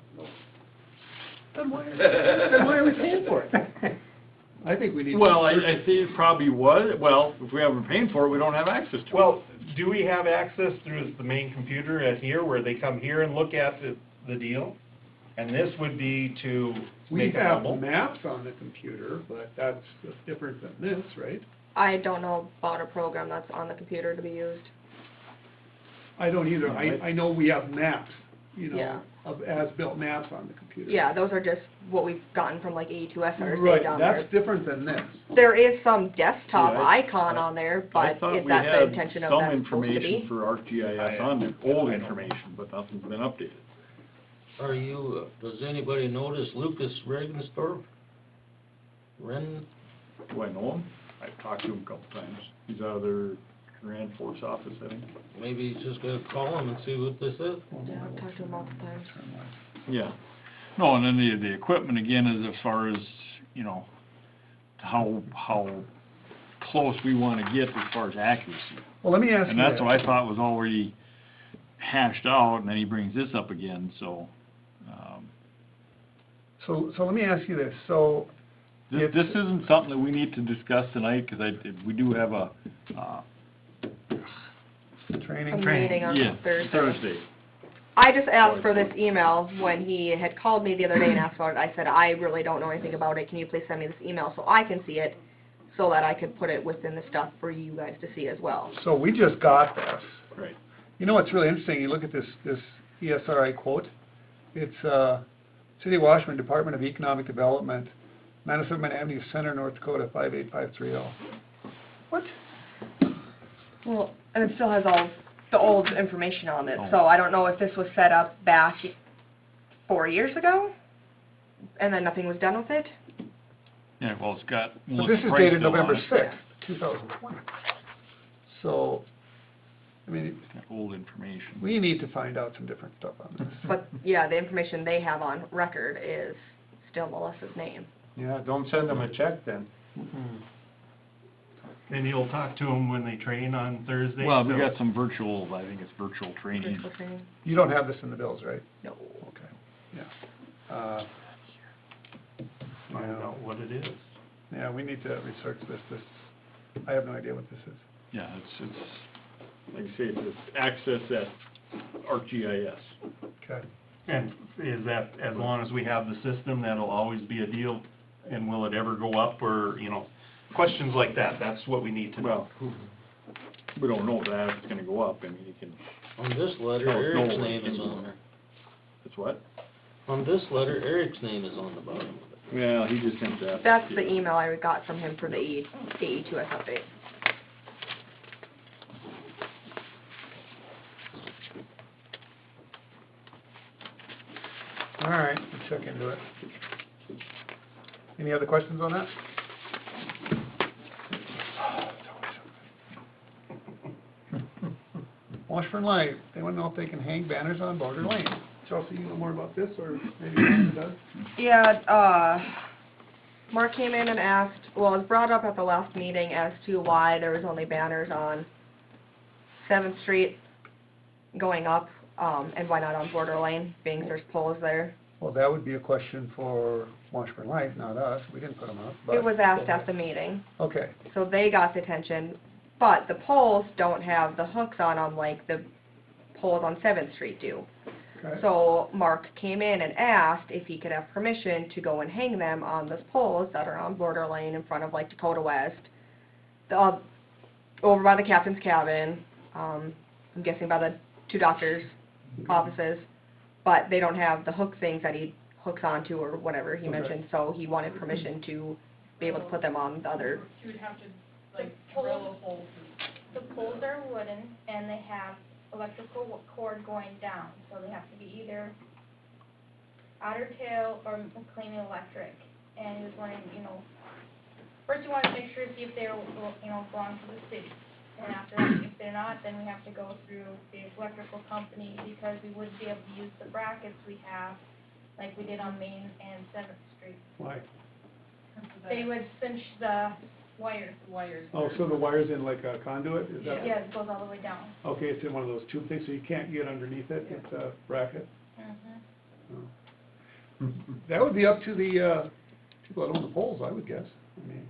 Then why are we paying for it?
I think we need.
Well, I think it probably was, well, if we haven't been paying for it, we don't have access to it.
Well, do we have access through the main computer at here, where they come here and look at the deal? And this would be to
We
make
have
available?
maps on the computer, but that's different than this, right?
I don't know about a program that's on the computer to be used.
I don't either. I know we have maps, you know,
Yeah.
of as-built maps on the computer.
Yeah, those are just what we've gotten from like A2S or
Right,
down there.
that's different than this.
There is some desktop
Yeah,
icon on there,
I
but
thought
is
we
that the
had
intention of
some
that supposed to
information
be?
for ArcGIS on there, old information, but nothing's been updated.
Are you, does anybody notice Lucas Regenstorf?
Do I know him? I've talked to him a couple times. He's out of their Grand Forks office, I think.
Maybe you just gotta call him and see what this is.
Yeah, I've talked to him multiple times.
Yeah. No, and then the equipment again is as far as, you know, how close we wanna get as far as accuracy.
Well, let me ask you
And that's
that.
what I thought was already hashed out, and then he brings this up again, so,
So let me ask you this, so,
this isn't something that we need to discuss tonight, 'cause we do have a,
training?
A meeting on
yeah,
Thursday. I just asked for this email when he had called me the other day and asked for it. I said, I really don't know anything about it. Can you please send me this email so I can see it, so that I could put it within the stuff for you guys to see as well?
So we just got this.
Right.
You know what's really interesting, you look at this ESRI quote, it's, City of Washburn, Department of Economic Development, Manitoba Avenue Center, North Dakota, 58530. What?
Well, and it still has all the old information on it,
Oh.
so I don't know if this was set up back 4 years ago, and then nothing was done with it.
Yeah, well, it's got
But
Melissa's
this is
price
dated
bill on
November
it.
6th, 2020. So, I mean,
It's got old information.
we need to find out some different stuff on this.
But, yeah, the information they have on record is still Melissa's name.
Yeah, don't send them a check then.
And you'll talk to them when they train on Thursday?
Well, we
so-
got some virtual, I think it's virtual training.
Virtual training.
You don't have this in the bills, right?
No.
Okay, yeah.
Find out what it is.
Yeah, we need to research this, I have no idea what this is.
Yeah, it's, like I say, it's access at ArcGIS.
Okay.
And is that, as long as we have the system, that'll always be a deal? And will it ever go up, or, you know, questions like that, that's what we need to know.
Well, we don't know that, if it's gonna go up, I mean, you can,
On this letter,
Oh, no,
Eric's
no,
name is
no.
on there.
it's what?
On this letter, Eric's name is on the bottom of it.
Well, he just sent that.
That's the email I got from him for the AE2S update.
All right, we'll check into it. Any other questions on that? Washburn Light, they want to know if they can hang banners on Border Lane. Chelsea, you know more about this, or maybe Rhonda does?
Yeah, Mark came in and asked, well, it was brought up at the last meeting as to why there was only banners on 7th Street going up, and why not on Border Lane, being there's poles there.
Well, that would be a question for Washburn Light, not us. We didn't put them up, but.
It was asked at the meeting,
Okay,
so they got the attention, but the poles don't have the hooks on them like the poles on 7th Street do.
okay.
So Mark came in and asked if he could have permission to go and hang them on those poles that are on Border Lane in front of like Dakota West, over by the captain's cabin, I'm guessing by the two doctors' offices, but they don't have the hook things that he hooks onto or whatever he
Okay.
mentioned, so he wanted permission to be able to put them on the other.
You would have to, like, drill a hole through.
The poles are wooden and they have electrical cord going down, so they have to be either Otter Tail or McLean Electric. And he was wondering, first you want to make sure, see if they, belong to the city. And after that, if they're not, then we have to go through the electrical company because we wouldn't be able to use the brackets we have, like we did on Main and 7th Street.
Why?
They would cinch the wires.
Oh, so the wire's in like a conduit, is that?
Yeah, it goes all the way down.
Okay, it's in one of those tube things, so you can't get underneath it, it's a bracket?
Mhm.
Oh. That would be up to the, people that own the poles, I would guess. I mean,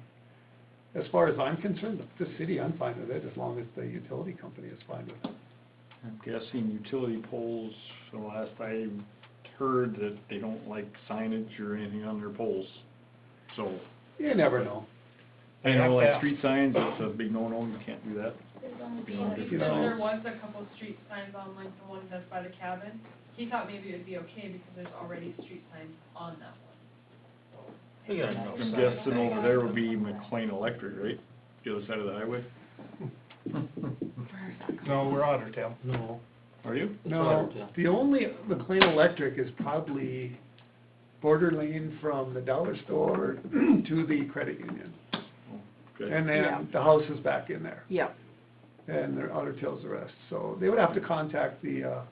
as far as I'm concerned, the city, I'm fine with it, as long as the utility company is fine with it.
I'm guessing utility poles, the last I heard that they don't like signage or anything on their poles. So,
You never know.
I know
Yeah.
like street signs, that's a big no-no, you can't do that.
There's only
You know,
being-
You know.
There was a couple of street signs on, like, the one that's by the cabin. He thought maybe it'd be okay because there's already street signs on that one.
We got no
I'm
sign.
guessing over there would be McLean Electric, right? The other side of the highway?
No, we're Otter Tail.
No.
Are you?
No, the only McLean Electric is probably Border Lane from the dollar store to the credit union.
Okay.
And
Yeah.
then the house is back in there,
Yep.
and their Otter Tail's the rest. So they would have to contact the,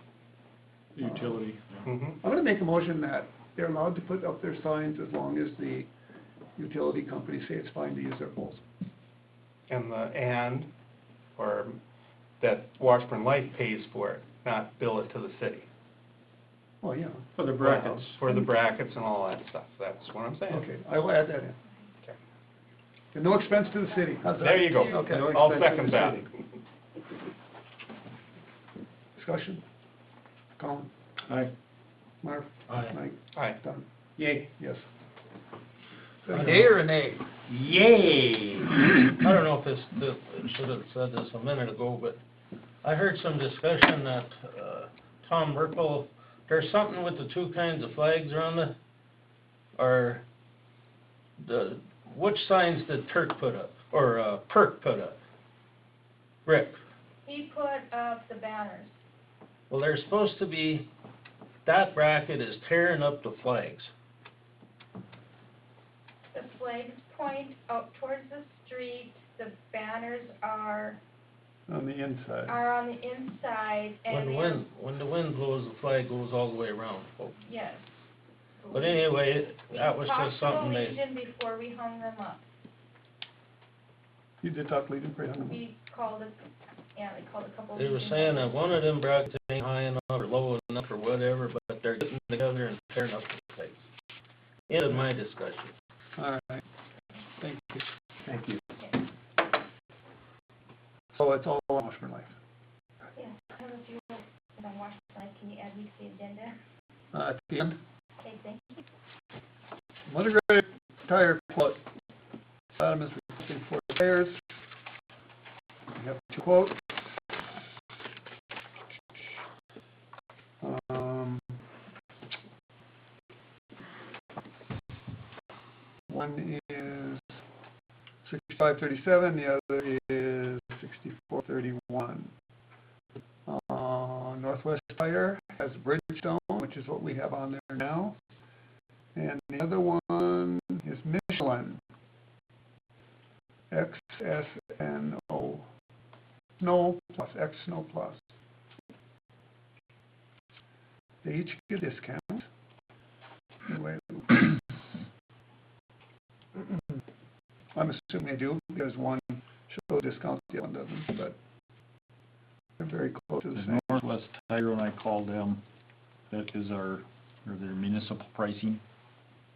Utility.
Mm-hmm.
I'm gonna make a motion that they're allowed to put up their signs as long as the utility companies say it's fine to use their poles.
Or that Washburn Light pays for it, not bill it to the city.
Well, yeah,
For the brackets. For the brackets and all that stuff, that's what I'm saying.
okay, I will add that in.
Okay.
And no expense to the city, how's that?
There you go.
Okay.
No I'll second that.
Discussion? Colin?
Aye.
Marv?
Aye.
Mike?
Aye.
Don?
Yay.
Yes. A yay or a nay?
Yay!
I don't know if I should have said this a minute ago, but I heard some discussion that, Tom Merkel, there's something with the two kinds of flags around which signs did Turk put up, or, Perk put up? Rick?
He put up the banners.
Well, there's supposed to be, that bracket is tearing up the flags.
The flags point out towards the street, the banners are
On the inside.
on the inside, and
When the wind blows, the flag goes all the way around, folks.
yes.
But anyway, that was just something
We
they,
talked to Legion before we hung them up.
You did talk Legion for him?
We called it, they called a couple.
they were
Legion
saying
members.
that one of them brackets ain't high enough or low enough or whatever, but they're getting together and tearing up the flags. End of my discussion.
All right, thank you.
Thank you.
So it's all Washburn Light.
Yeah, I have a few, on Washington, can you add me to the agenda?
At the end,
Okay, thank you.
Motor Grader tire quote. Adam is requesting 4 tires. We have 2 quotes. one is 6537, the other is 6431. Northwest Tire has Bridgestone, which is what we have on there now. And the other one is Michelin. XSNO. Snow Plus, X Snow Plus. They each get a discount. Anyway, I'm assuming they do, because one shows discount, the other one doesn't, but they're very close to the
The
same.
Northwest Tire, when I called them, that is or their municipal pricing.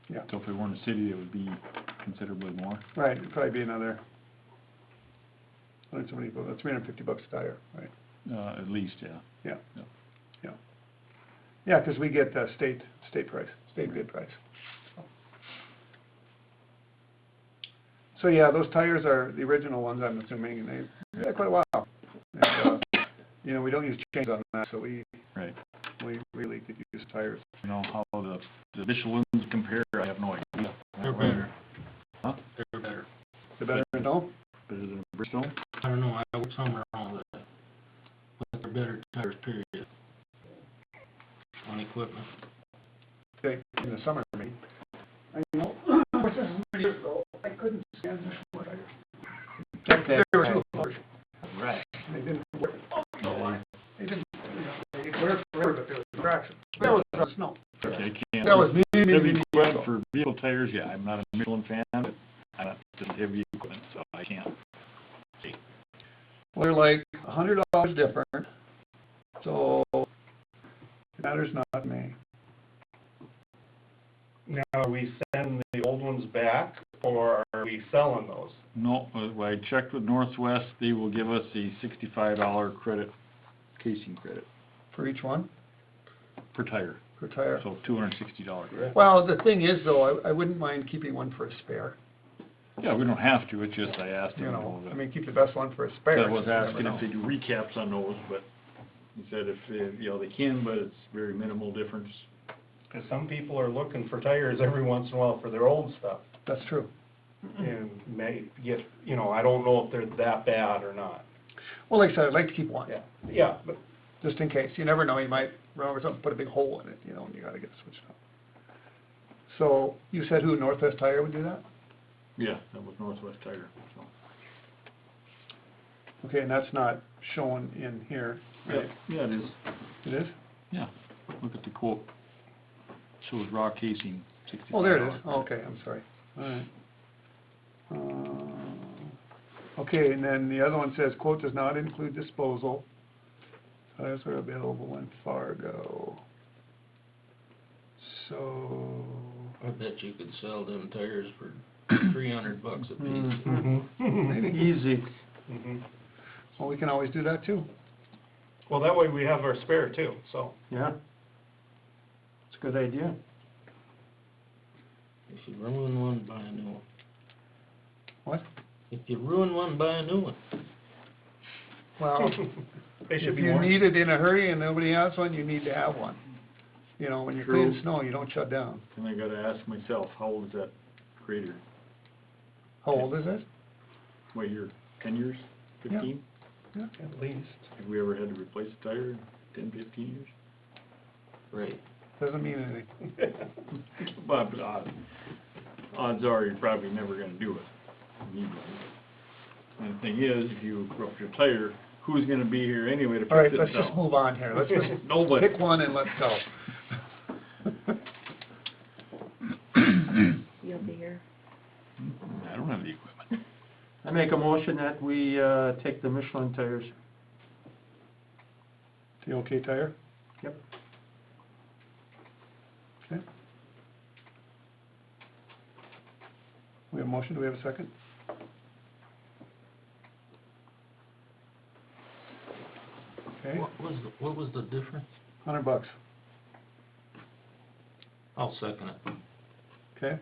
Yeah.
So if we were in the city, it would be considerably more.
Right, it'd probably be another, $350 a tire, right?
At least, yeah.
Yeah.
Yeah.
Yeah. Yeah, because we get the state price, state bid price. So yeah, those tires are the original ones, I'm assuming, and they've had quite a while. And, you know, we don't use chains on that, so we really could use tires.
You know, how the Michelins compare, I have no idea.
They're better.
Huh?
They're better.
The better no?
Better than Bridgestone?
I don't know, I work somewhere wrong with that. But they're better tires, period. On equipment.
Okay, in the summer, maybe. I know, years ago, I couldn't stand this one tire. There were two colors.
Right.
They didn't work. They didn't, they worked forever, but there was traction. That was the snow.
Okay, I can't.
That was many
Heavy
years
equipment
ago.
for vehicle tires, yeah, I'm not a Michelin fan, but I'm not just heavy equipment, so I can't.
Well, they're like $100 different, so it matters not to me.
Now, are we sending the old ones back, or are we selling those?
No, I checked with Northwest, they will give us a $65 credit, casing credit
For each one?
per tire.
Per tire.
So $260 credit.
Well, the thing is, though, I wouldn't mind keeping one for a spare.
Yeah, we don't have to, it's just I asked him.
You know, I mean, keep the best one for a spare.
I was
you never
asking
know.
if they do recaps on those, but he said if, you know, they can, but it's very minimal difference.
Because some people are looking for tires every once in a while for their old stuff.
That's true.
And may get, you know, I don't know if they're that bad or not.
Well, like I said, I'd like to keep one.
Yeah, but
Just in case. You never know, you might run over something, put a big hole in it, you know, and you gotta get it switched out. So, you said who, Northwest Tire would do that?
Yeah, that was Northwest Tire, so.
Okay, and that's not shown in here, right?
Yeah, it is.
It is?
Yeah, look at the quote. Shows raw casing, $65.
Oh, there it is. Oh, okay, I'm sorry. All right. Okay, and then the other one says, quote, does not include disposal. Tires are available in Fargo. So,
I bet you could sell them tires for $300 a piece.
maybe.
Easy.
Well, we can always do that too.
Well, that way we have our spare too, so.
Yeah. It's a good idea.
If you ruin one, buy a new one.
What?
If you ruin one, buy a new one.
Well,
They should
if
be
you
warranted.
need it in a hurry and nobody has one, you need to have one. You know, when you're
True.
cleaning snow, you don't shut down.
And I gotta ask myself, how old is that grader?
How old is it?
What year, 10 years, 15?
Yeah.
At least.
Have we ever had to replace a tire in 10, 15 years?
Right.
Doesn't mean anything.
But odds are you're probably never gonna do it. Need one. And the thing is, if you rupture your tire, who's gonna be here anyway to
All right,
fix it
let's just
now?
move on here. Let's just
Nobody.
pick one and let's go.
You'll be here.
I don't have the equipment.
I make a motion that we, take the Michelin tires.
The OK Tire?
Yep.
Okay. We have a motion, do we have a second? Okay,
What was the difference?
$100,
I'll second it.
okay?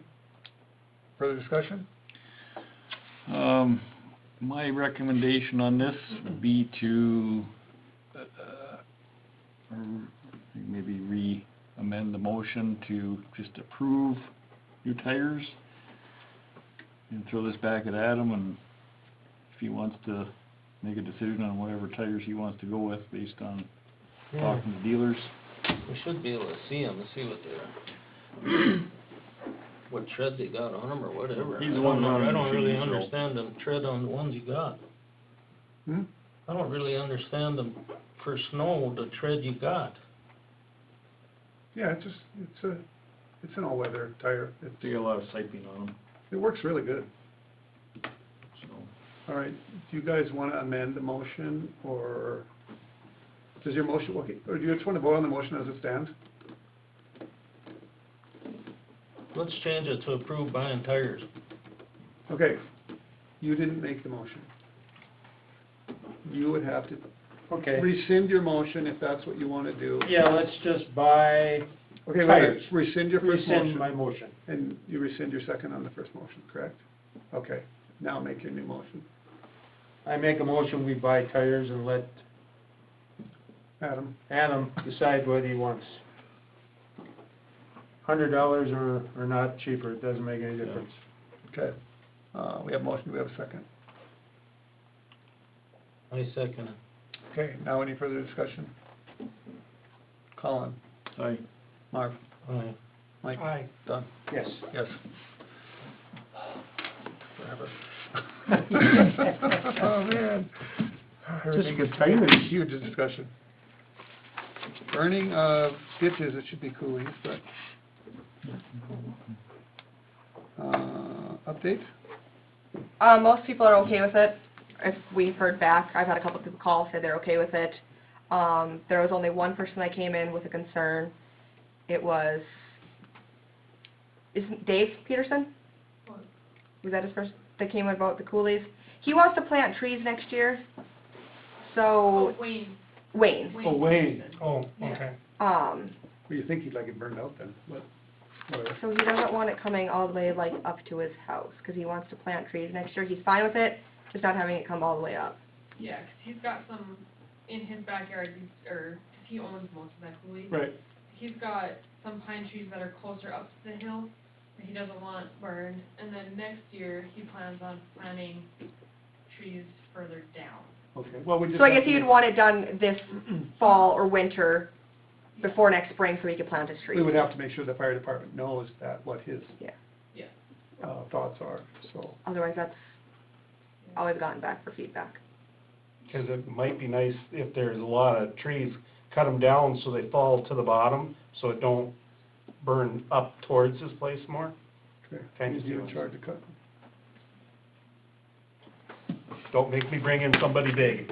Further discussion?
My recommendation on this would be to, or maybe re-amend the motion to just approve new tires and throw this back at Adam, and if he wants to make a decision on whatever tires he wants to go with based on
Yeah,
talking to dealers.
we should be able to see them, and see what they're, what tread they got on them or whatever.
He's the one running
I
the
don't really
machine, so-
understand them tread on the ones you got.
Hmm?
I don't really understand them for snow, the tread you got.
Yeah, it's an all-weather tire.
They got a lot of siping on them,
It works really good.
so.
All right, do you guys want to amend the motion, or does your motion, okay, or do you just want to vote on the motion as it stands?
Let's change it to approve buying tires.
Okay, you didn't make the motion. You would have to
Okay,
rescind your motion if that's what you want to do.
yeah, let's just buy,
Okay, wait,
tires.
rescind your first
rescind
motion.
my motion.
And you rescind your second on the first motion, correct? Okay, now make your new motion.
I make a motion, we buy tires and let
Adam,
Adam decide whether he wants $100 or not cheaper, it doesn't make any difference.
okay. We have a motion, do we have a second?
I second it.
Okay, now any further discussion? Colin,
Aye.
Marv,
Aye.
Mike,
Aye.
Don,
Yes.
yes. Forever. Oh, man. Everything gets a huge discussion. Burning of ditches, it should be coolies, but. Update?
Most people are okay with it. If we've heard back, I've had a couple people call, say they're okay with it. There was only one person that came in with a concern. It was, isn't Dave Peterson? Was that his first, that came about the coolies? He wants to plant trees next year, so,
Wayne.
Wayne.
Oh, Wayne.
Oh, okay.
Well, you think he'd like it burned out then, but whatever.
So he doesn't want it coming all the way, like, up to his house, because he wants to plant trees next year. He's fine with it, just not having it come all the way up.
Yeah, 'cause he's got some in his backyard, cause he owns most of that coulee.
Right.
He's got some pine trees that are closer up to the hill that he doesn't want burned, and then next year, he plans on planting trees further down.
Okay, well, we just.
So I
have
guess
to
he'd
make-
want it done this fall or winter, before next spring, so he could plant his trees.
We would have to make sure the fire department knows that, what his,
Yeah.
Yeah.
thoughts are, so.
Otherwise, that's always gotten back for feedback.
Because it might be nice if there's a lot of trees, cut them down so they fall to the bottom, so it don't burn up towards this place more.
Okay,
Kind of
he's you in
deal.
charge of cutting.
Don't make me bring in somebody big.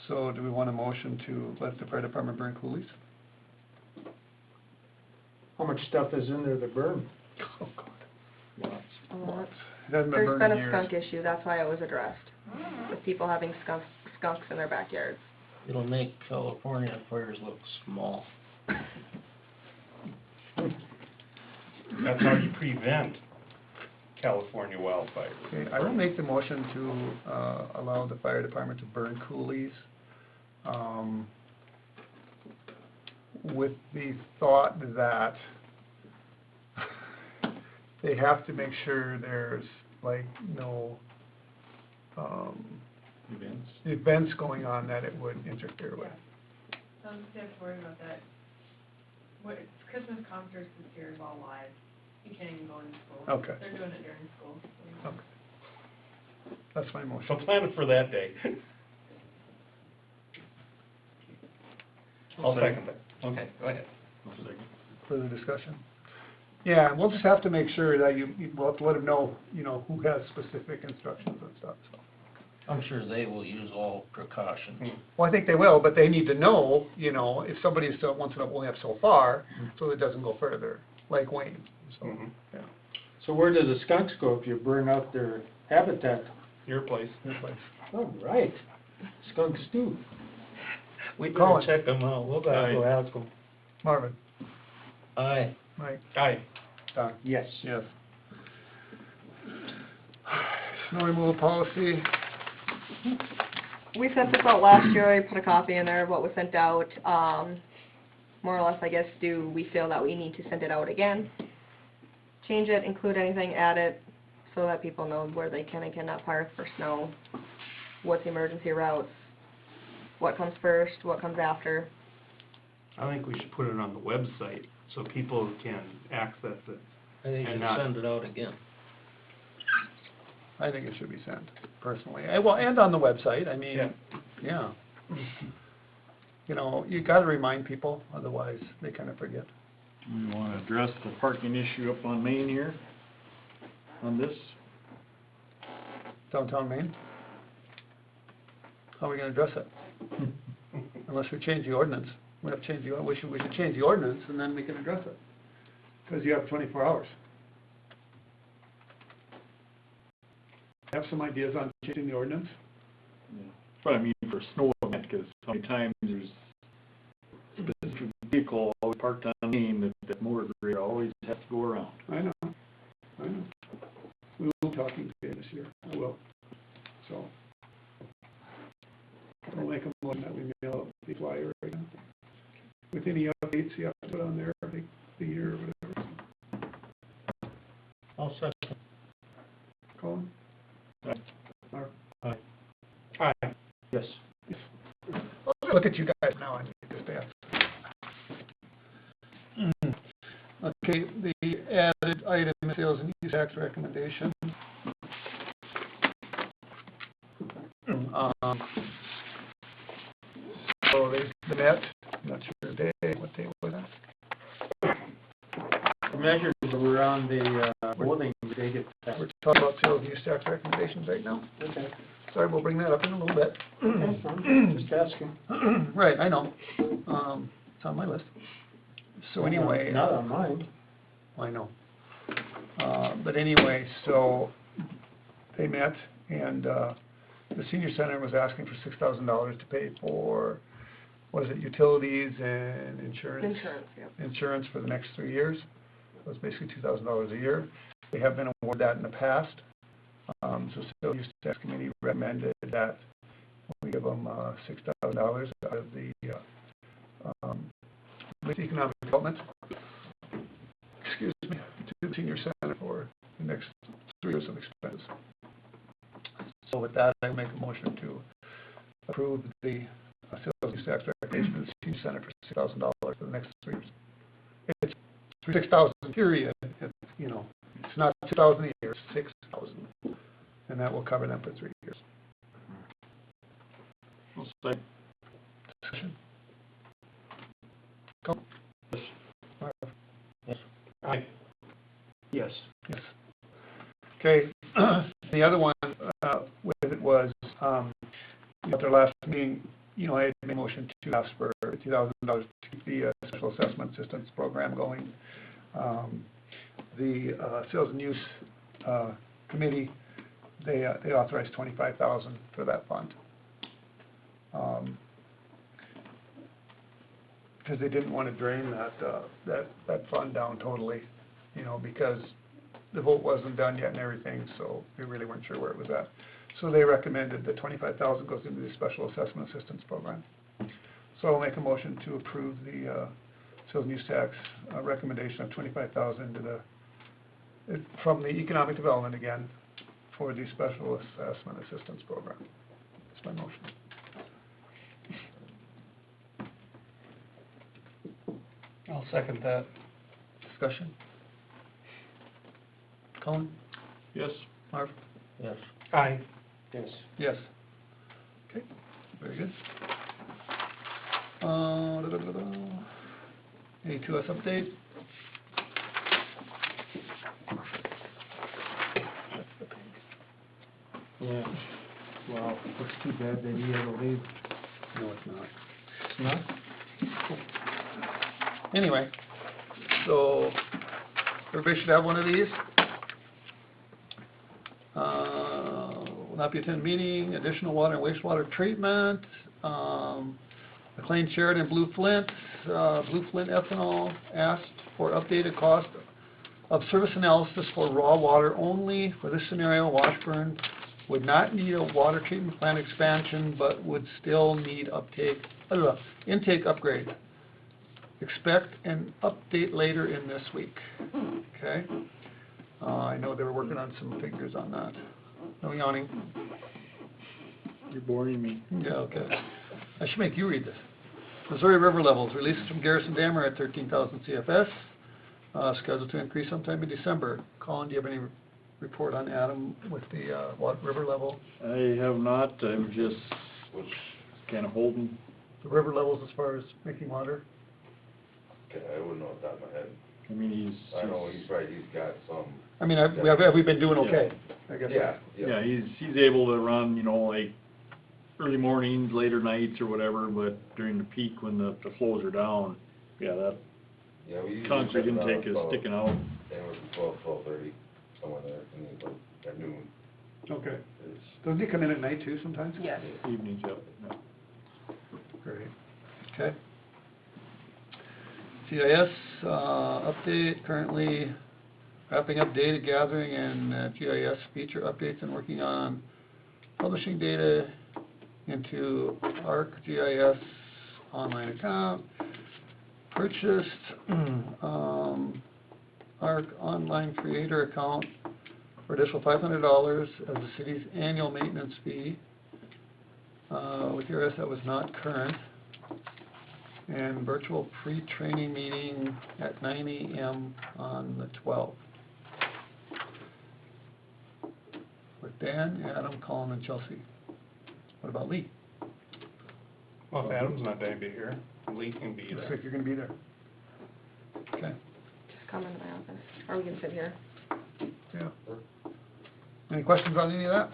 So do we want a motion to let the fire department burn coolies?
How much stuff is in there to burn?
Oh, God.
A lot.
It hasn't been
There's
burned
been
in
a
years.
skunk issue, that's why it was addressed, with people having skunks in their backyards.
It'll make California fires look small.
That's how you prevent California wildfires.
Okay, I will make the motion to, allow the fire department to burn coolies, with the thought that they have to make sure there's like no, events going on that it would interfere with.
So I'm just have to worry about that. What, Christmas concerts this year is all live. You can't even go into school.
Okay.
They're doing it during school. so.
Okay. That's my
So
motion.
plan it for that day. I'll second that.
Okay, go ahead.
Further discussion? Yeah, we'll just have to make sure that we'll have to let them know, who has specific instructions and stuff, so.
I'm sure they will use all precautions.
Well, I think they will, but they need to know, if somebody still wants to only have so far, so it doesn't go further, like Wayne, so,
Mhm.
yeah.
So where do the skunks go if you burn out their habitat?
Your place.
Your place.
Oh, right, skunks do.
We
Colin.
better check them out, we'll gotta go ask them.
Marvin?
Aye.
Mike?
Aye.
Don?
Yes.
Yes. Snow removal policy,
We sent this out last year, I put a copy in there of what was sent out. more or less, I guess, do we feel that we need to send it out again? Change it, include anything, add it, so that people know where they can and cannot park for snow, what's emergency routes, what comes first, what comes after.
I think we should put it on the website so people can access it.
I think you
And
should
not-
send it out again.
I think it should be sent, personally. Well, and on the website, I mean, yeah. You know, you gotta remind people, otherwise they kinda forget.
We want to address the parking issue up on Main here, on this.
Downtown Maine? How are we gonna address it? Unless we change the ordinance. We have to change we should change the ordinance and then we can address it. Because you have 24 hours. Have some ideas on changing the ordinance?
But I mean, for snow event, because how many times there's specific vehicle always parked on Main that motor grader always has to go around.
I know. We will be talking to you this year, I will. So, we'll make a motion that we mail out the flyer right now. With any updates you have to put on there, I think, the year or whatever.
I'll second.
Colin? Mark?
Aye. Yes.
Look at you guys now, I need to just ask. Okay, the added item, sales and use tax recommendation. So they met, not sure day, what day was that?
The measures that were on the, voting, they get passed.
We're talking about sales and use tax recommendations right now.
Okay.
Sorry, we'll bring that up in a little bit.
That's fine. Just asking.
Right, I know. It's on my list. So anyway.
Not on mine.
I know. But anyway, so they met and, the senior center was asking for $6,000 to pay for, what is it, utilities and insurance?
Insurance, yep.
Insurance for the next 3 years. So it's basically $2,000 a year. They have been awarded that in the past. So still use tax committee recommended that we give them $6,000 out of the economic development. Excuse me, to the senior center for the next 3 years of expenses. So with that, I make a motion to approve the sales use tax recommendation to the senior center for $6,000 for the next 3 years. It's $6,000 period. You know, it's not $6,000 a year. It's $6,000, and that will cover them for 3 years. Discussion. Come.
Yes.
Marv?
Yes.
Aye. Yes.
Yes. Okay, the other one with it was, at their last meeting, you know, I had made a motion to ask for $50,000 to keep the special assessment assistance program going. The sales and use committee, they authorized $25,000 for that fund. Because they didn't want to drain that fund down totally, you know, because the vote wasn't done yet and everything, so they really weren't sure where it was at. So they recommended that $25,000 goes into the special assessment assistance program. So I'll make a motion to approve the sales and use tax recommendation of $25,000 into from the economic development again for the special assessment assistance program. That's my motion.
I'll second that.
Discussion? Colin?
Yes.
Marv?
Yes.
Aye. Yes.
Yes. Okay, very good. Any 2S update?
Yeah. Well, it's too bad that he had to leave.
No, it's not.
It's not?
Anyway, so everybody should have one of these. Will not be attending meeting, additional water and wastewater treatment, McLean Sheridan Blue Flint ethanol asked for updated cost of service analysis for raw water only. For this scenario, Washburn would not need a water treatment plant expansion, but would still need intake upgrade. expect an update later in this week, okay? I know they were working on some figures on that. No yawning.
You're boring me.
Yeah, okay. I should make you read this. Missouri river levels, releases from Garrison Dam are at 13,000 CFS, scheduled to increase sometime in December. Colin, do you have any report on Adam with the, river level?
I have not, I'm just kinda holding.
The river levels as far as making water?
Okay, I wouldn't know off the top of my head.
I mean, he's.
I know he's got some.
I mean, have we been doing okay? I guess.
Yeah.
He's able to run, like, early mornings, later nights or whatever, but during the peak when the flows are down, that
Yeah, we usually
concrete
shut it down
intake is
about
sticking out.
anywhere from 12:30, somewhere there, and then about at noon.
Okay.
It's,
Doesn't he come in at night too sometimes?
Yes.
Evenings, yep.
Great. Okay. GIS, update, currently wrapping up data gathering and GIS feature updates and working on publishing data into ArcGIS online account. Purchased Arc online creator account for additional $500 as the city's annual maintenance fee. With yours, that was not current. And virtual pre-training meeting at 9 a.m. on the 12th. With Dan, Adam, Colin, and Chelsea. What about Lee?
Well, if Adam's not going to be here, Lee can be
Looks
there.
like you're gonna be there. Okay,
Just come into my office, or we can sit here.
yeah. Any questions on any of that?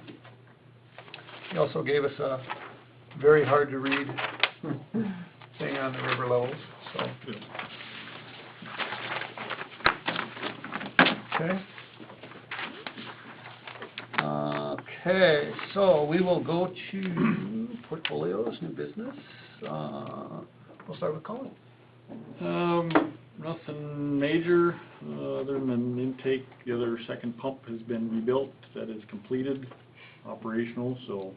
He also gave us a very hard to read thing on the river levels, so. Okay. Okay, so we will go to portfolios, new business. We'll start with Colin.
Nothing major, other than an intake. The other second pump has been rebuilt, that is completed, operational, so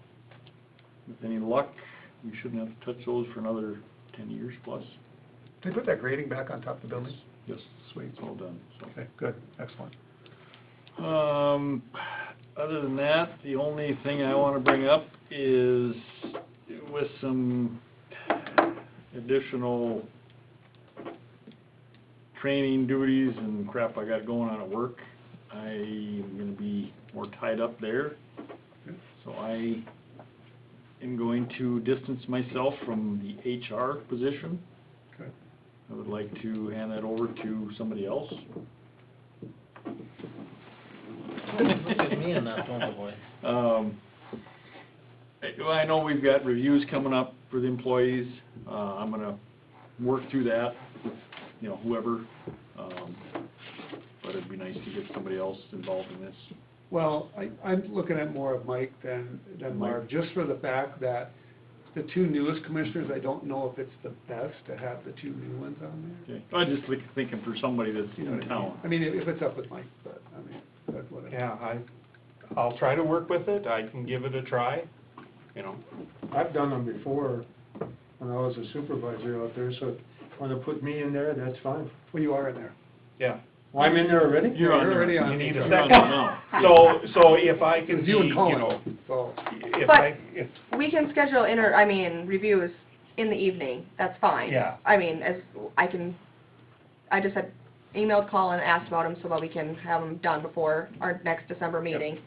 with any luck, we shouldn't have to touch those for another 10 years plus.
Did they put that grading back on top of the building?
Yes.
Sweet.
It's all done, so.
Okay, good, excellent.
Other than that, the only thing I want to bring up is with some additional training duties and crap I got going on at work, I'm going to be more tied up there. So I am going to distance myself from the HR position.
Okay.
I would like to hand that over to somebody else.
Look at me in that tone of voice.
I know we've got reviews coming up for the employees. I'm gonna work through that with, whoever. But it'd be nice to get somebody else involved in this.
Well, I'm looking at more of Mike than Marv, just for the fact that the two newest commissioners, I don't know if it's the best to have the two new ones on there.
Okay. I just thinking for somebody that's
You know
in
what I mean?
town.
I mean, if it's up with Mike, but, that's what
Yeah, I'll try to work with it. I can give it a try,
I've done them before when I was a supervisor out there, so when they put me in there, that's fine.
Well, you are in there.
Yeah.
Well, I'm in there already?
You're on there.
already on.
You need a
You're on
second.
there now.
So if I can
It's
see,
you and Colin, so.
But we can schedule reviews in the evening, that's fine.
Yeah.
I mean, I just had emailed Colin, asked about them so that we can have them done before our next December meeting.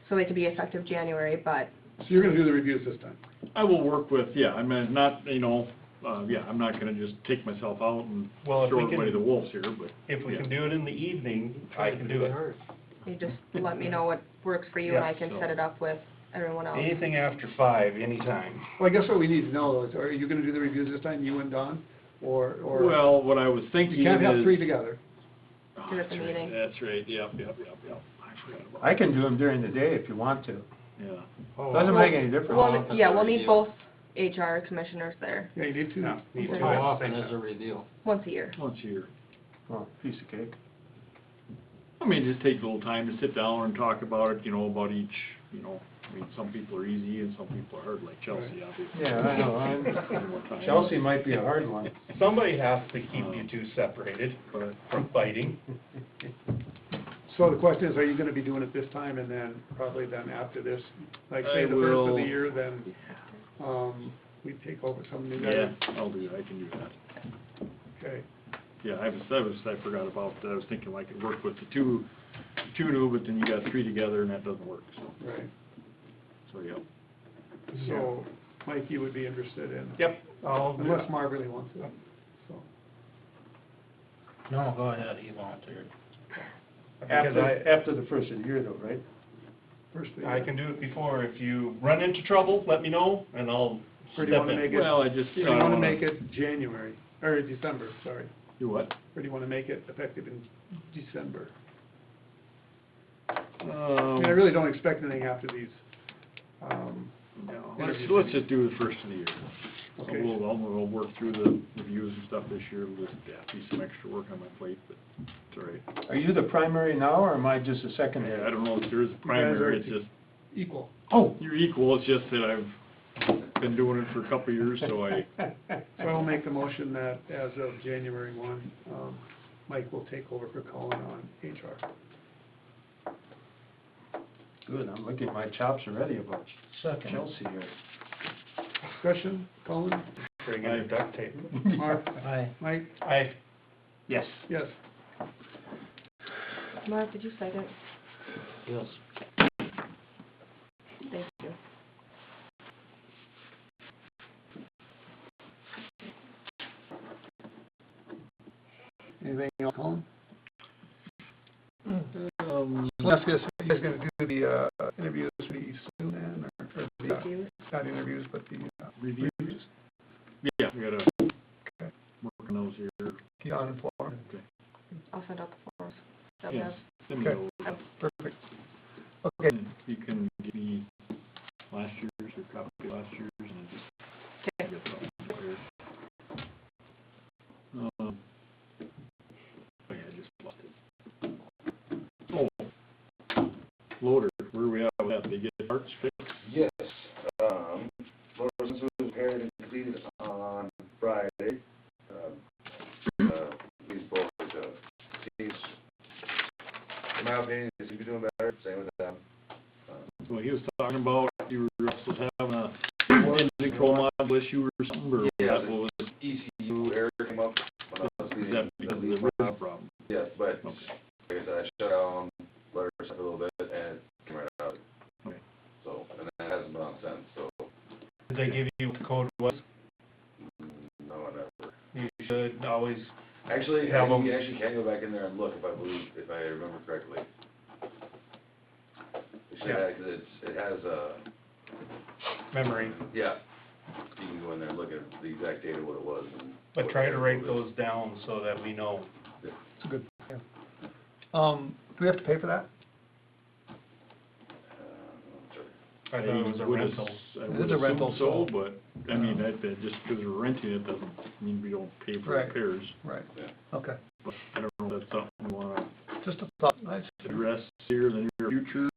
So they could be effective January, but.
So you're gonna do the reviews this time?
I will work with, I mean, not, I'm not gonna just take myself out and
Well, if
throw
we can-
everybody the wolves here, but.
if we can do it in the evening, I can do it.
You just let me know what works for you and I
Yeah,
can
so-
set it up with everyone else.
Anything after 5, anytime.
Well, I guess what we need to know is, are you gonna do the reviews this time, you and Don, or?
Well, what I was thinking is.
You can't have three together.
Oh,
Do it at the
that's right.
meeting.
That's right, yep. I forgot about that.
I can do them during the day if you want to.
Yeah.
Doesn't make any difference.
We'll need both HR commissioners there,
Yeah, you need two.
No, need to.
How often is a review?
once a year.
Once a year.
Oh, piece of cake.
I mean, just take a little time to sit down and talk about it, about each, I mean, some people are easy and some people are hard, like Chelsea, obviously.
Yeah, I know, Chelsea might be a hard one.
Somebody has to keep you two separated from fighting.
So the question is, are you gonna be doing it this time and then probably then after this? Like say
I
the first of
will.
the year, then, we take over some new
Yeah,
guys?
I'll do that, I can do that.
Okay,
Yeah, I forgot about that, I was thinking like it worked with the two new, but then you got three together and that doesn't work, so,
right.
yeah.
So, Mike, you would be interested in?
Yep, I'll do
Unless
it.
Marv really wants it, so.
No, go ahead, he volunteered.
Because
After the first of the year though, right?
First of the
I
year.
can do it before. If you run into trouble, let me know, and I'll
Or do you
step
wanna
in.
make it?
Well, I just,
Do you wanna make it January, or December, sorry?
Do what?
Or do you wanna make it effective in December? I
Um,
mean, I really don't expect anything after these,
no,
interviews.
let's just do the first of the year.
Okay.
We'll work through the reviews and stuff this year, it'll just, be some extra work on my plate, but it's all right.
Are you the primary now, or am I just a
Yeah,
secondary?
I don't know if there is a primary, it's just,
equal.
Oh.
you're equal, it's just that I've been doing it for a couple of years, so I,
So I'll make the motion that as of January 1, Mike will take over for Colin on HR.
Good, I'm looking at my chops already about
Second.
Chelsea here.
Discussion, Colin,
Bring in your duct tape.
Mark,
Aye.
Mike,
Yes.
yes.
Marv, did you second?
Yes.
Thank you.
Anything else, Colin?
um,
Ask us, are you guys gonna do the, interviews pretty soon then, or the,
Reviews?
not interviews, but the,
reviews? Yeah, we gotta
Okay.
work on those here.
keep on informed?
Okay.
I'll send out the forms that we
Yes,
have.
send me
Okay.
those.
Perfect. Okay,
And you can give me last year's, or copy of last year's, and I just
Okay.
get something prepared. Oh yeah, I just lost it. Oh, loader, where we at with that, they get parts fixed?
Yes, Lawrence was repaired and completed on Friday. These both, he's, in my opinion, he could be doing better, same with them.
Well, he was talking about, you were supposed to have a engine control module issue or something, or
Yeah,
that was,
ECU error came up when I was
is
leaving.
that because of the rig problem?
Yes, but,
Okay.
like I said, I shut down, let her set a little bit, and it came right out.
Okay.
So, and that hasn't been on since, so,
Did they give you what the code was?
no, I never.
You should always,
Actually,
Have
you
'em.
actually can go back in there and look if I remember correctly. It should
Yeah.
have, 'cause it has a,
memory,
yeah, you can go in there and look at the exact data, what it was. And
but
what
try
the
to write
code
those down so that we know.
it's a good, yeah. Do we have to pay for that?
I'm sorry.
I thought it was a
would
rental.
I
It
would
is a rental,
assume so,
so-
but, I mean, that just because we're renting it doesn't mean we don't pay for
Right.
repairs.
Right.
Yeah.
Okay,
But I don't know if that's something we wanna
just a thought, nice.
address here in the near future,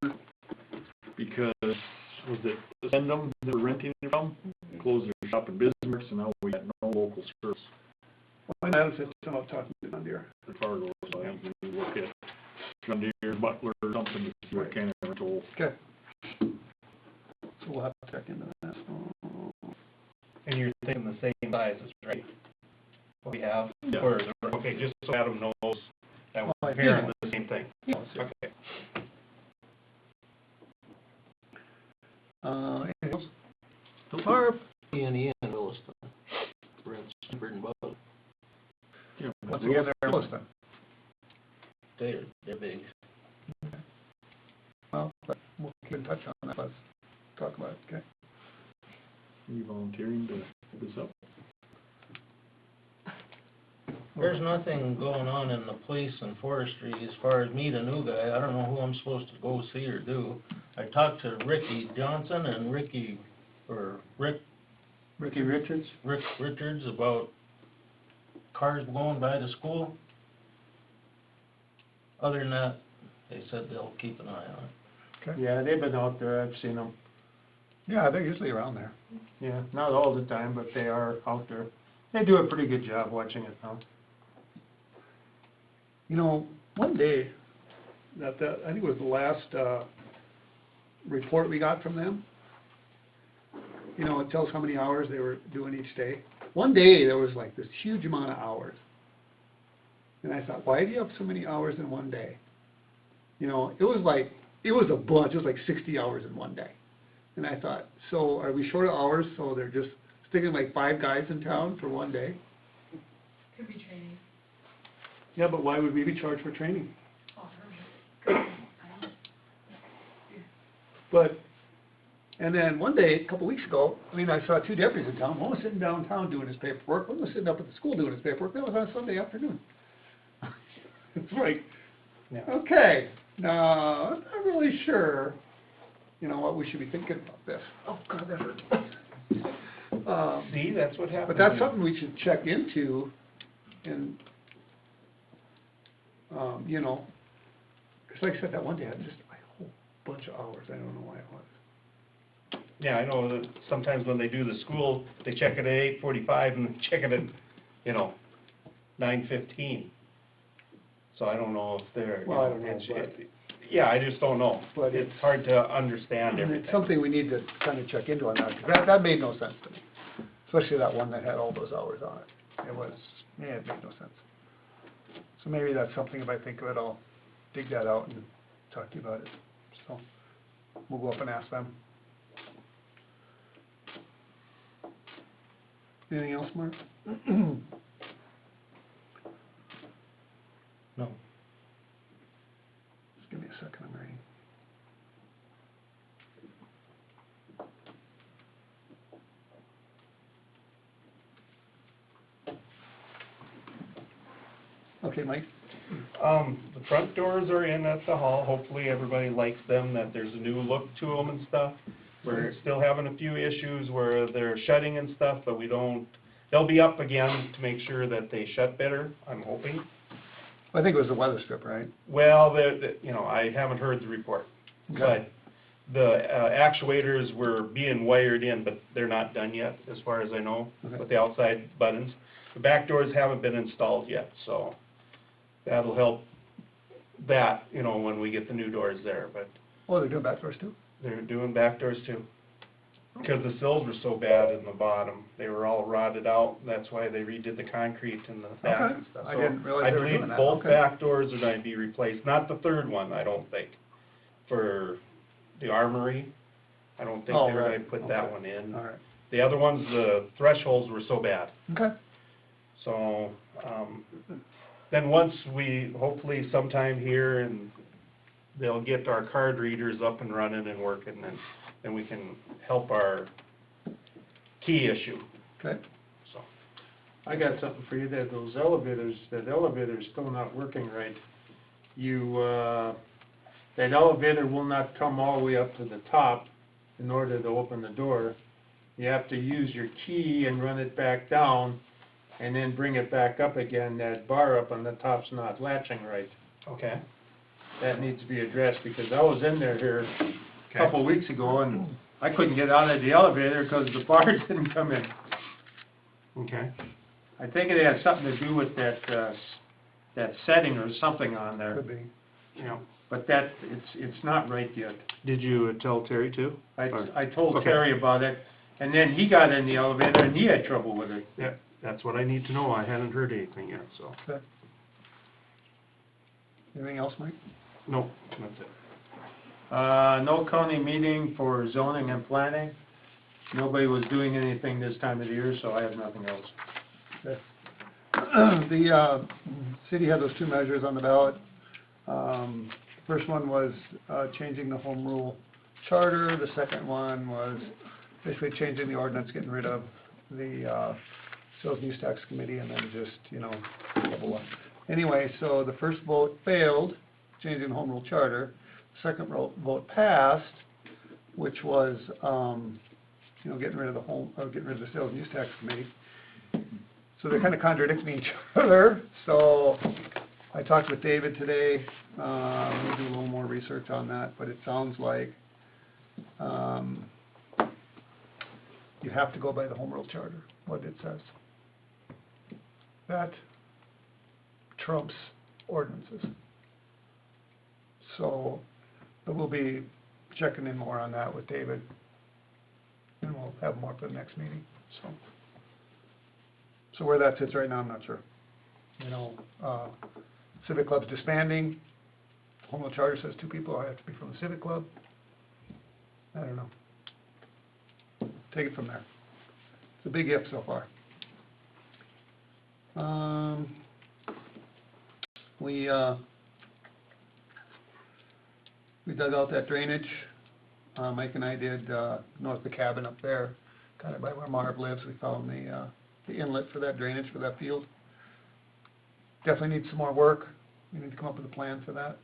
because was it Ascendum that we're renting it from? Closed their shop in Bismarck, so now we got no local service
Well, I was just about talking to John Deere.
in Fargo, so I think we look at John Deere, Butler, or something, to see what kind of rental.
Okay. So we'll have to check into that.
And you're thinking the same sizes, right? What we have?
Yeah.
Or, okay, just so Adam knows that we're
Oh,
comparing
yeah.
the same thing.
Yeah.
Okay.
Anything else?
So far, E&E in Williston, Brent's, and Bud,
Yeah,
Once again, they're close then.
they're big.
Well, but we'll keep in touch on that, let's talk about it, okay?
You volunteering to pick this up?
There's nothing going on in the police and forestry as far as meet a new guy. I don't know who I'm supposed to go see or do. I talked to Ricky Johnson and Rick
Ricky Richards?
Richards about cars going by the school. Other than that, they said they'll keep an eye on it.
Okay.
Yeah, they've been out there, I've seen them.
Yeah, they're usually around there.
Yeah, not all the time, but they are out there. They do a pretty good job watching it now.
You know, one day, I think it was the last, report we got from them. You know, it tells how many hours they were doing each day. One day, there was like this huge amount of hours. And I thought, why do you have so many hours in one day? You know, it was a bunch, it was like 60 hours in one day. And I thought, so are we short of hours, so they're just sticking like 5 guys in town for one day?
Could be training.
Yeah, but why would we be charged for training?
Oh, I don't know.
But, and then one day, a couple weeks ago, I mean, I saw 2 deputies in town. One was sitting downtown doing his paperwork, one was sitting up at the school doing his paperwork. That was on a Sunday afternoon. It's like, okay, now, I'm not really sure, you know, what we should be thinking about this. Oh, God, that hurt.
See, that's what happens.
But that's something we should check into, and, you know, because like I said, that one day, I just, a whole bunch of hours, I don't know why it was.
Yeah, I know that sometimes when they do the school, they check it at 8:45 and they check it at, 9:15. So I don't know if they're,
Well, I don't know,
yeah, I just don't know.
But
It's hard to understand
And
everything.
it's something we need to kind of check into on that, because that made no sense to me. Especially that one that had all those hours on it. It made no sense. So maybe that's something, if I think of it, I'll dig that out and talk to you about it. So, we'll go up and ask them. Anything else, Mark?
No.
Just give me a second, I'm ready. Okay, Mike?
The front doors are in at the hall, hopefully everybody likes them, that there's a new look to them and stuff. We're still having a few issues where they're shutting and stuff, but they'll be up again to make sure that they shut better, I'm hoping.
I think it was the weather strip, right?
Well, I haven't heard the report, but the actuators were being wired in, but they're not done yet, as far as I know, with the outside buttons. The back doors haven't been installed yet, so that'll help that, when we get the new doors there, but
Oh, they're doing back doors too?
they're doing back doors too. Because the sills were so bad in the bottom, they were all rotted out, that's why they redid the concrete in the back
Okay.
and stuff.
I
So
didn't realize they were doing that.
I believe both
Okay.
back doors are going to be replaced, not the third one, I don't think, for the armory. I don't think
Oh,
they were
right.
going to put that
Okay.
one in.
All right.
The other ones, the thresholds were so bad.
Okay.
So, then once hopefully sometime here, and they'll get our card readers up and running and working, and then we can help our key issue,
Okay.
so.
I got something for you, that elevator's still not working right. That elevator will not come all the way up to the top in order to open the door. You have to use your key and run it back down, and then bring it back up again. That bar up on the top's not latching right.
Okay.
That needs to be addressed, because I was in there here a couple of weeks ago, and I couldn't get out of the elevator because the bar didn't come in.
Okay.
I think it has something to do with that setting or something on there.
Could be.
Yeah.
But it's not right yet.
Did you tell Terry too?
I told
Okay.
Terry about it, and then he got in the elevator and he had trouble with it.
Yeah, that's what I need to know, I hadn't heard anything yet, so.
Okay. Anything else, Mike?
No, that's it.
No county meeting for zoning and planning. Nobody was doing anything this time of the year, so I have nothing else.
Okay. The city had those 2 measures on the ballot. First one was changing the home rule charter. The second one was basically changing the ordinance, getting rid of the sales and use tax committee, and then just, blah, blah, blah. Anyway, so the first vote failed, changing the home rule charter. The second vote passed, which was, getting rid of the sales and use tax committee. So they're kind of contradicting each other, so I talked with David today, we'll do a little more research on that, but it sounds like, you have to go by the Home Rule Charter, what it says. That trumps ordinances. So, but we'll be checking in more on that with David, and we'll have more for the next meeting, so. So where that sits right now, I'm not sure. You know, Civic Club's disbanding, Home Rule Charter says 2 people have to be from the Civic Club. I don't know. Take it from there. It's a big if so far. We dug out that drainage. Mike and I did north of the cabin up there, kind of by where Marv lives. We found the inlet for that drainage for that field. Definitely needs some more work. We need to come up with a plan for that.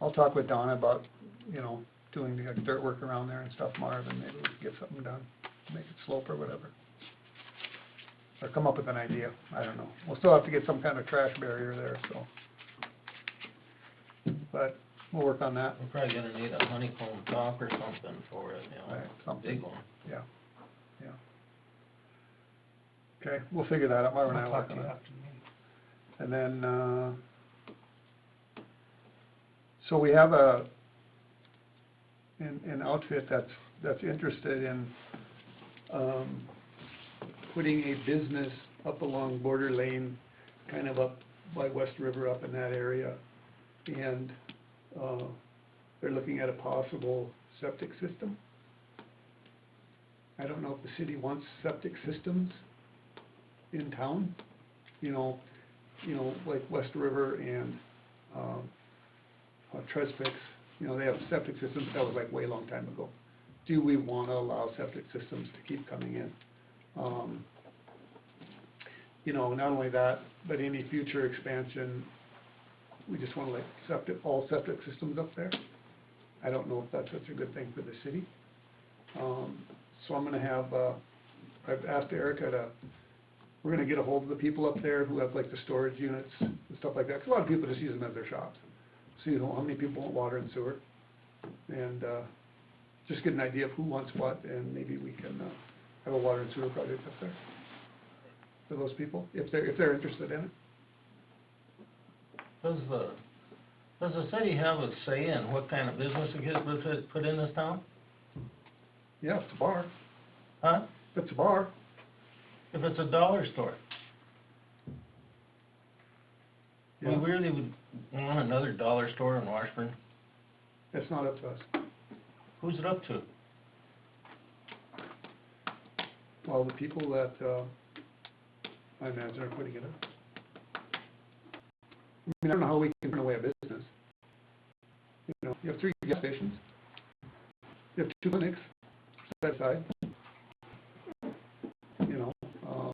I'll talk with Donna about, you know, doing the dirt work around there and stuff, Marv, and maybe we can get something done, make it slope or whatever. Or come up with an idea, I don't know. We'll still have to get some kind of trash barrier there, so. But we'll work on that.
We're probably gonna need a honeycomb top or something for it, you know,
Right, something.
big one.
Yeah, yeah. Okay, we'll figure that out, Marv and I will
I'll
work
talk
on
to you
that.
after the meeting.
And then, so we have an outfit that's interested in, putting a business up along Border Lane, kind of up by West River, up in that area. And, they're looking at a possible septic system. I don't know if the city wants septic systems in town, you know, like West River and, Tresfix, you know, they have septic systems, that was like way long time ago. Do we wanna allow septic systems to keep coming in? You know, not only that, but any future expansion, we just wanna like all septic systems up there. I don't know if that's such a good thing for the city. So I'm gonna have, I've asked Erica we're gonna get a hold of the people up there who have like the storage units and stuff like that, 'cause a lot of people just use them as their shops. See how many people want water and sewer, and, just get an idea of who wants what, and maybe we can, have a water and sewer project up there for those people, if they're interested in it.
Does the city have a say in what kind of business it gets put in this town?
Yeah, if it's a bar.
Huh?
If it's a bar.
If it's a dollar store? We
Yeah.
really would want another dollar store in Washburn.
It's not up to us.
Who's it up to?
Well, the people that, I imagine are putting it up. I mean, I don't know how we can turn away a business. You know, you have 3 gas stations. You have 2 clinics, side by side. You know, how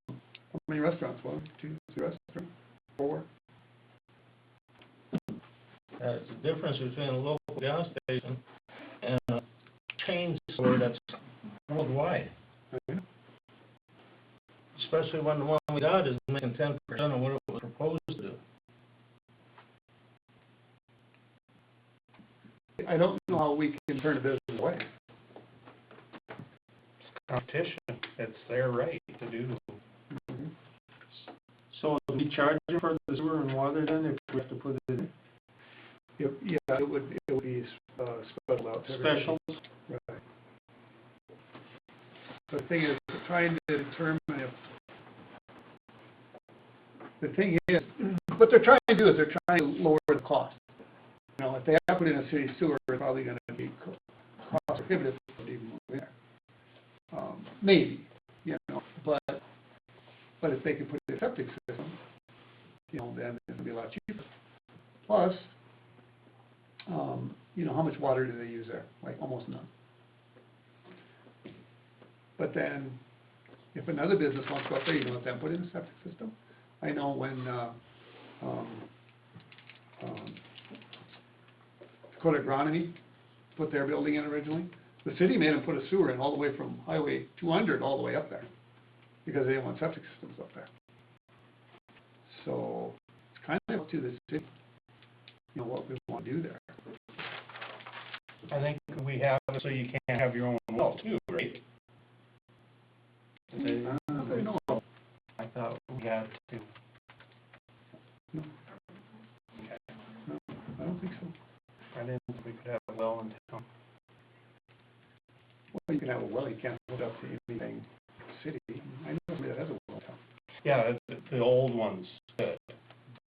many restaurants? 1, 2, 3 restaurants, 4.
It's the difference between a local gas station and a chain store that's worldwide. Especially when the one we got is making 10% of what it was proposed to do.
I don't know how we can turn a business away.
Competition, it's their right to do.
Mhm.
So do we charge them for the sewer and water then if we have to put it in?
Yeah, it would be, special out to everybody.
Specials?
Right. The thing is, we're trying to determine if, the thing is, what they're trying to do is they're trying to lower the cost. You know, if they have to put in a city sewer, it's probably gonna be cost prohibitive to even move in there. Maybe, you know, but if they can put in a septic system, you know, then it'll be a lot cheaper. Plus, you know, how much water do they use there? Like almost none. But then, if another business wants to go up there, you know, let them put in a septic system. I know when, Dakota Agronomy put their building in originally, the city made them put a sewer in all the way from Highway 200 all the way up there, because they didn't want septic systems up there. So, it's kind of up to the city, you know, what we want to do there.
I think we have it so you can't have your own well too, right?
No,
I thought we had to.
no,
Okay.
no, I don't think so.
I didn't think we could have a well in town.
Well, you can have a well, you can't hook up to anything city. I know somebody that has a well in town.
Yeah, the old ones, but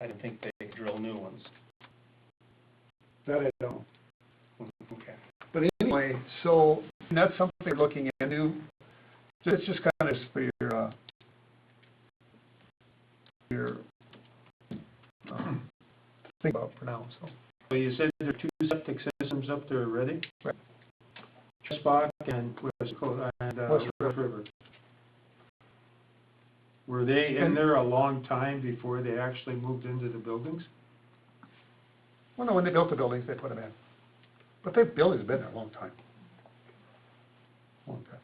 I didn't think they drill new ones.
That I don't know.
Okay.
But anyway, so and that's something they're looking into. It's just kind of for your think about for now. So
So you said there are 2 septic systems up there already?
Right.
Trespac and West River. Were they in there a long time before they actually moved into the buildings?
well, no, when they built the buildings, they put them in. But the building's been there a long time. Long time.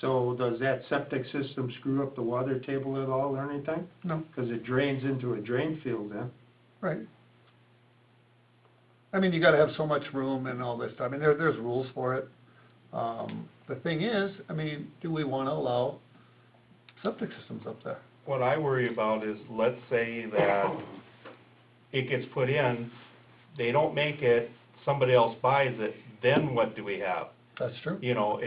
So does that septic system screw up the water table at all or anything?
No.
Because it drains into a drain field then.
Right. I mean, you gotta have so much room and all this stuff. I mean, there's rules for it. The thing is, I mean, do we wanna allow septic systems up there?
What I worry about is, let's say that it gets put in, they don't make it, somebody else buys it, then what do we have?
That's true.
You know,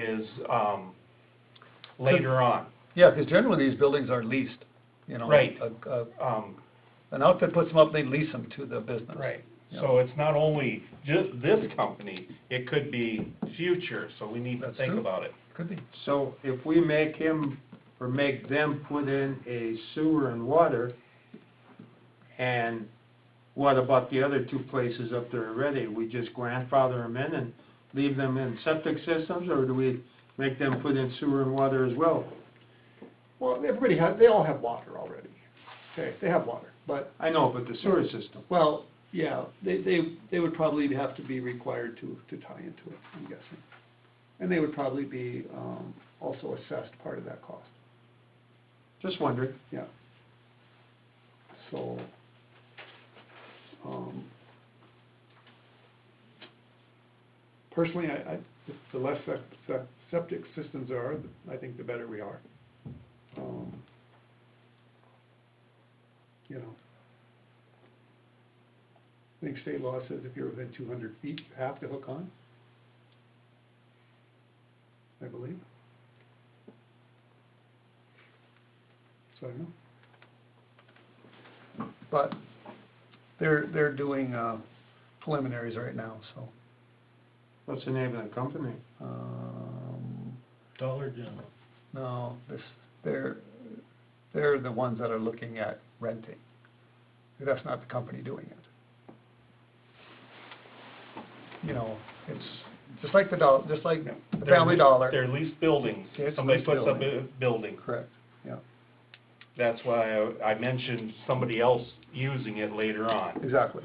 later on.
Yeah, because generally these buildings are leased, you know.
Right.
An outfit puts them up, they lease them to the business.
Right.
Yeah.
So it's not only just this company, it could be future, so we need to
That's
think
true.
about it.
Could be.
So if we make him, or make them put in a sewer and water, and what about the other 2 places up there already? We just grandfather them in and leave them in septic systems, or do we make them put in sewer and water as well?
Well, they all have water already. Okay, they have water, but,
I know, but the sewer system.
well, yeah, they would probably have to be required to tie into it, I'm guessing. And they would probably be, also assessed part of that cost,
Just wondering.
yeah. So, personally, the less septic systems there are, I think the better we are. You know, I think state law says if you're within 200 feet, you have to hook on, I believe. So I don't know. But they're doing preliminaries right now, so.
What's the name of the company?
Dollar General.
No, they're the ones that are looking at renting. That's not the company doing it. You know, it's just like the Family Dollar.
They're leased buildings,
Yeah, it's a
somebody
leased
puts up
building.
a building.
Correct, yeah,
That's why I mentioned somebody else using it later on.
exactly.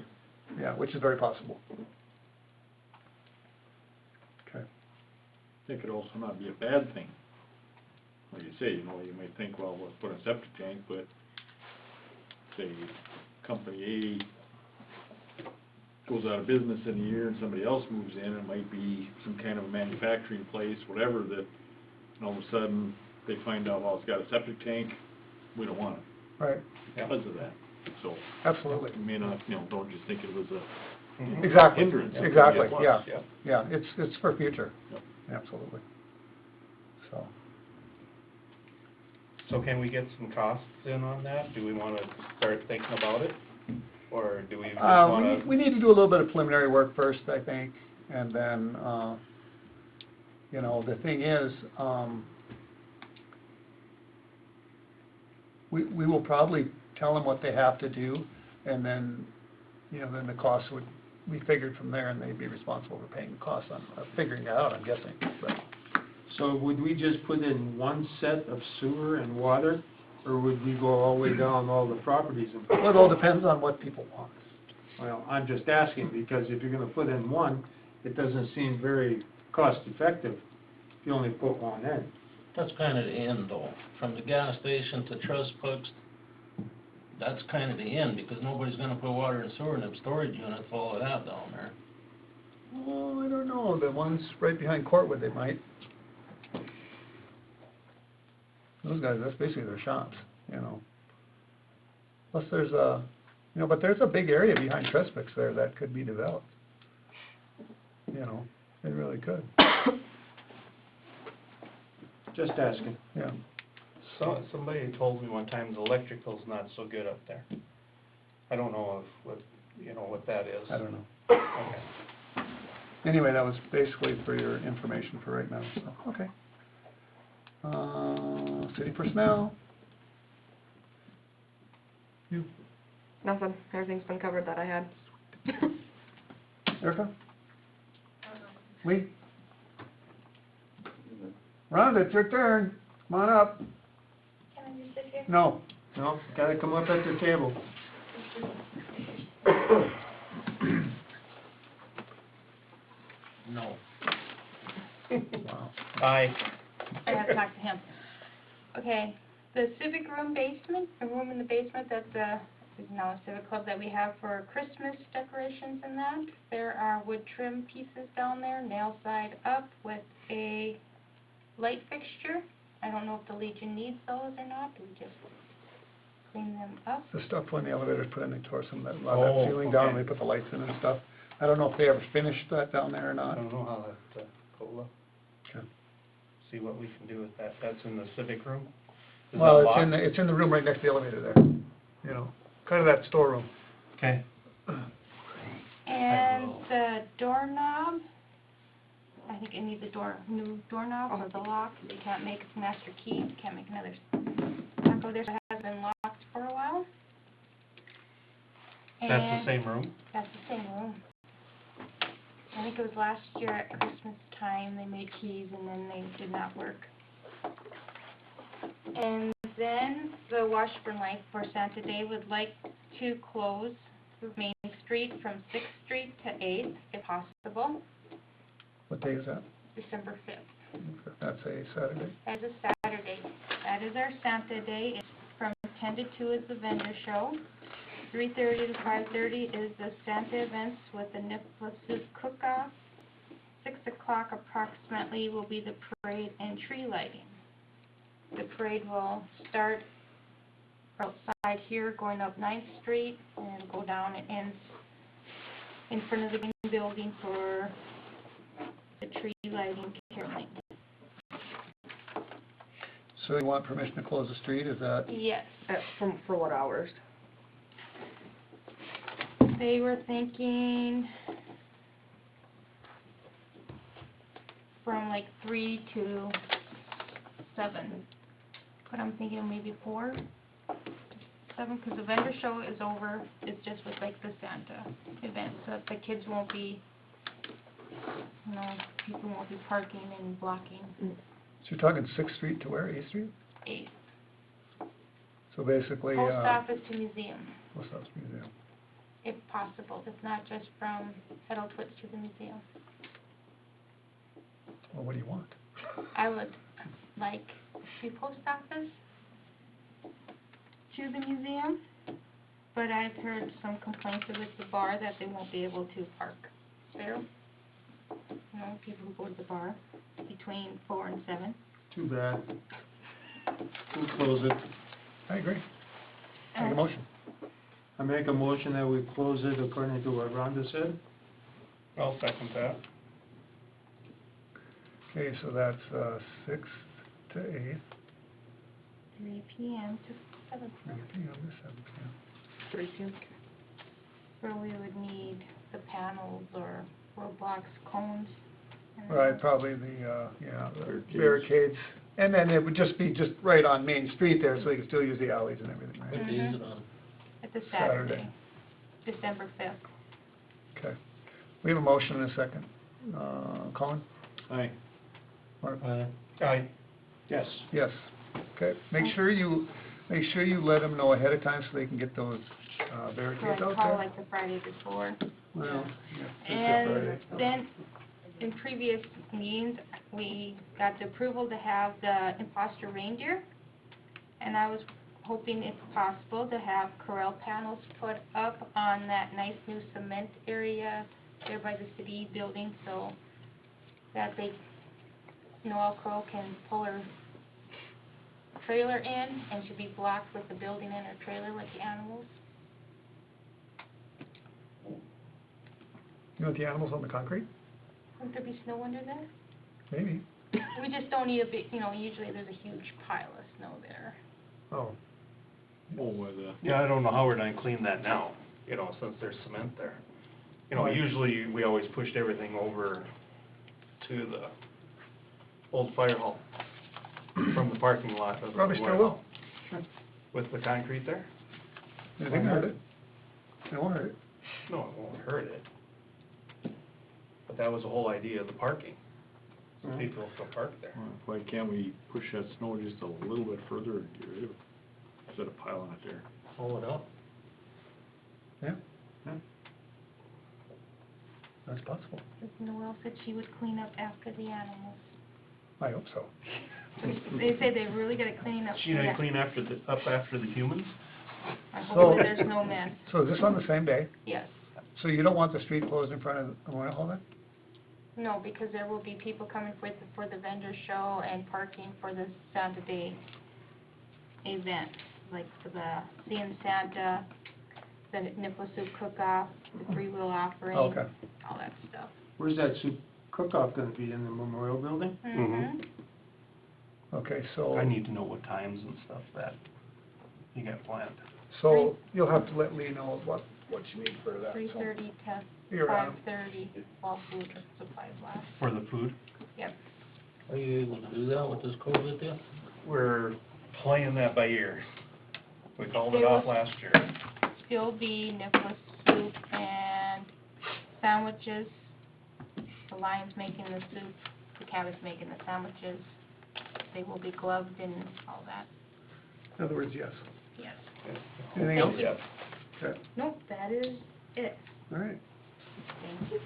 Yeah, which is very possible. Okay.
I think it also not be a bad thing. Like you say, you know, you might think, well, let's put a septic tank, but say company A goes out of business in a year and somebody else moves in, it might be some kind of a manufacturing place, whatever, that and all of a sudden they find out, well, it's got a septic tank, we don't want it
Right,
because of that. So
absolutely.
you may not, you know, don't just think it was a
Exactly,
hindrance.
exactly,
Plus,
yeah, yeah, it's for future,
Yep.
absolutely. So,
So can we get some costs in on that? Do we wanna start thinking about it? Or do we just wanna?
we need to do a little bit of preliminary work first, I think, and then, you know, the thing is, we will probably tell them what they have to do, and then, you know, then the costs would be figured from there, and they'd be responsible for paying the costs on, figuring it out, I'm guessing, but.
So would we just put in one set of sewer and water, or would we go all the way down all the properties?
Well, it all depends on what people want.
Well, I'm just asking, because if you're gonna put in one, it doesn't seem very cost-effective if you only put one in.
That's kind of the end though, from the gas station to Trust Pucks, that's kind of the end, because nobody's gonna put water and sewer in them storage units, all of that down there.
Oh, I don't know, the ones right behind Courtwood, they might. Those guys, that's basically their shops, you know. Plus there's a, you know, but there's a big area behind Trespex there that could be developed. You know, it really could,
Just asking.
yeah.
So, somebody told me one time the electrical's not so good up there. I don't know if, what, you know, what that is.
I don't know.
Okay.
Anyway, that was basically for your information for right now, so, okay. City personnel. You,
Nothing, everything's been covered that I had.
Erica? Lee? Rhonda, it's your turn, come on up.
Can I just sit here?
No,
No, gotta come up at the table.
No.
wow.
Aye.
I gotta talk to him. Okay, the civic room basement, a room in the basement that's is now a civic club that we have for Christmas decorations and that. There are wood trim pieces down there, nail side up with a light fixture. I don't know if the Legion needs those or not, do we just clean them up?
The stuff when the elevators put in, they tore some of that, a lot
Oh,
of that ceiling down,
okay.
they put the lights in and stuff. I don't know if they ever finished that down there or
I
not.
don't know how that, go
Okay.
see what we can do with that. That's in the civic room? Is
Well,
that
it's in the room right next to the elevator there, you know, kind of that storeroom.
Okay.
And the doorknob, I think it needs a new doorknob for the lock. They can't make a master key, can't make another lock over there, so it has been locked for a while.
That's the
And
same room?
that's the same room. I think it was last year at Christmas time, they made keys and then they did not work. And then the Washburn Light for Santa Day would like to close Main Street from 6th Street to 8th, if possible,
What day is that?
December 5th.
That's a Saturday.
That is a Saturday. That is our Santa Day. It's from 10 to 2 is the vendor show. 3:30 to 5:30 is the Santa events with the Nicholas's cook-off. 6 o'clock approximately will be the parade and tree lighting. The parade will start outside here, going up 9th Street, and go down and ends in front of the main building for the tree lighting caroling.
So you want permission to close the street, is that?
Yes.
For what hours?
They were thinking from like 3 to 7, but I'm thinking maybe 4, 7, because the vendor show is over. It's just with like the Santa event, so that the kids won't be, you know, people won't be parking and blocking.
So you're talking 6th Street to where, 8th Street?
8th.
So basically,
Post office to museum,
Post Office Museum.
if possible. If not, just from Edel-Twitz to the museum.
Well, what do you want?
I would like the post office to the museum, but I've heard some complaints with the bar that they won't be able to park there. You know, people who go to the bar between 4 and 7.
Too bad. We'll close it.
I agree. Make a motion.
I make a motion that we close it according to what Rhonda said.
I'll second that.
Okay, so that's 6th to 8th,
3 p.m. to 7
3
p.m.
p.m. to 7 p.m.
3 p.m.
Where we would need the panels or roadblocks, cones. and
Right, probably the, the barricades. And then it would just be just right on Main Street there, so they can still use the alleys and everything, right?
What day is it on?
It's a
Saturday.
Saturday, December 5th.
Okay. We have a motion and a second. Colin?
Aye.
Mark?
Aye.
Yes.
Yes. Okay. Make sure you let them know ahead of time so they can get those
So
barricades
I
out
call
there.
like the Friday before.
Well, yeah.
And then, in previous meetings, we got the approval to have the imposter reindeer, and I was hoping it's possible to have corral panels put up on that nice new cement area there by the city building, so that they, Noel Crow can pull her trailer in and should be blocked with the building and her trailer like the animals.
You want the animals on the concrete?
Wouldn't there be snow under there?
Maybe.
We just don't need a big, usually there's a huge pile of snow there.
Oh,
Oh, with the,
Yeah, I don't know how we're gonna clean that now, since there's cement there.
Right.
Usually we always pushed everything over to the old fire hall from the parking lot of the
Probably still
warehouse.
will.
With the concrete there?
Anything hurt it? It won't hurt it.
No, it won't hurt it. But that was the whole idea of the parking. So people will still park there.
why can't we push that snow just a little bit further and get rid of it, instead of piling it there?
Pull it up.
Yeah. That's possible.
Noel said she would clean up after the animals.
I hope so.
They say they really gotta clean up.
She gonna clean up after the humans?
I
So-
hope that there's no mess.
So is this on the same day?
Yes.
So you don't want the street closed in front of the Memorial Hall then?
No, because there will be people coming for the vendor show and parking for the Santa Day event, like for the Seeing Santa, the Nipple Soup Cook-Off, the Free Will Offering,
Okay.
all that stuff.
Where's that soup cook-off gonna be, in the Memorial Building?
Mm-hmm.
Okay, so,
I need to know what times and stuff that you got planned.
so you'll have to let Lee know what you need for that. so.
3:30 to
You're on.
5:30 while food supplies last.
For the food?
Yep.
Are you able to do that with this COVID deal?
We're playing that by ear. We called it
They
off
will-
last year.
Still be Nicholas soup and sandwiches. The lion's making the soup, the cat is making the sandwiches. They will be gloved and all that,
In other words, yes.
yes.
Anything else?
Thank you.
Okay,
Nope, that is it.
all right.
Thank you.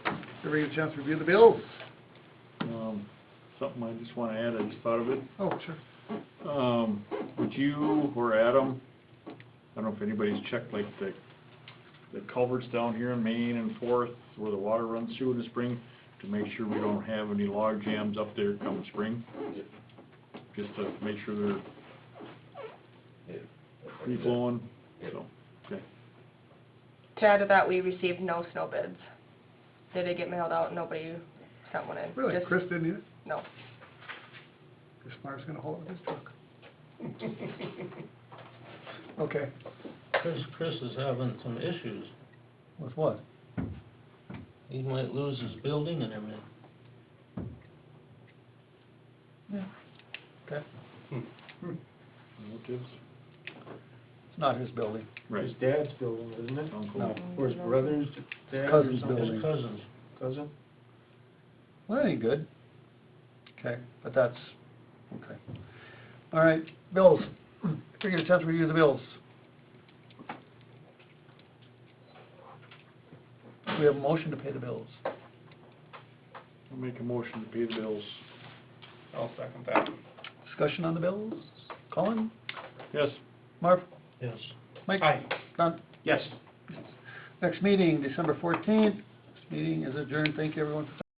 Everybody get a chance to review the bills?
Something I just wanna add, I just thought of it.
Oh, sure.
Would you or Adam, I don't know if anybody's checked like the culverts down here in Main and Fourth, where the water runs through in the spring, to make sure we don't have any log jams up there come spring? Just to make sure they're free flowing, so, okay.
To add to that, we received no snow bids. They did get mailed out, nobody sent one in.
Really,
Just-
Chris didn't either?
No.
Chris Smart's gonna haul it with his truck. Okay,
Chris is having some issues.
with what?
He might lose his building and everything.
Okay.
Relatives?
It's not his building.
Right.
His dad's building, isn't it?
Uncle.
No.
Or his brother's dad or
Cousin's
something?
building.
His cousins.
Cousin?
Well, that ain't good. Okay, but that's, okay. All right, bills. If you get a chance to review the bills. We have a motion to pay the bills.
I'll make a motion to pay the bills.
I'll second that.
Discussion on the bills? Colin?
Yes.
Marv?
Yes.
Mike?
Aye.
Don?
Yes.
Next meeting, December 14th. This meeting is adjourned. Thank you, everyone, for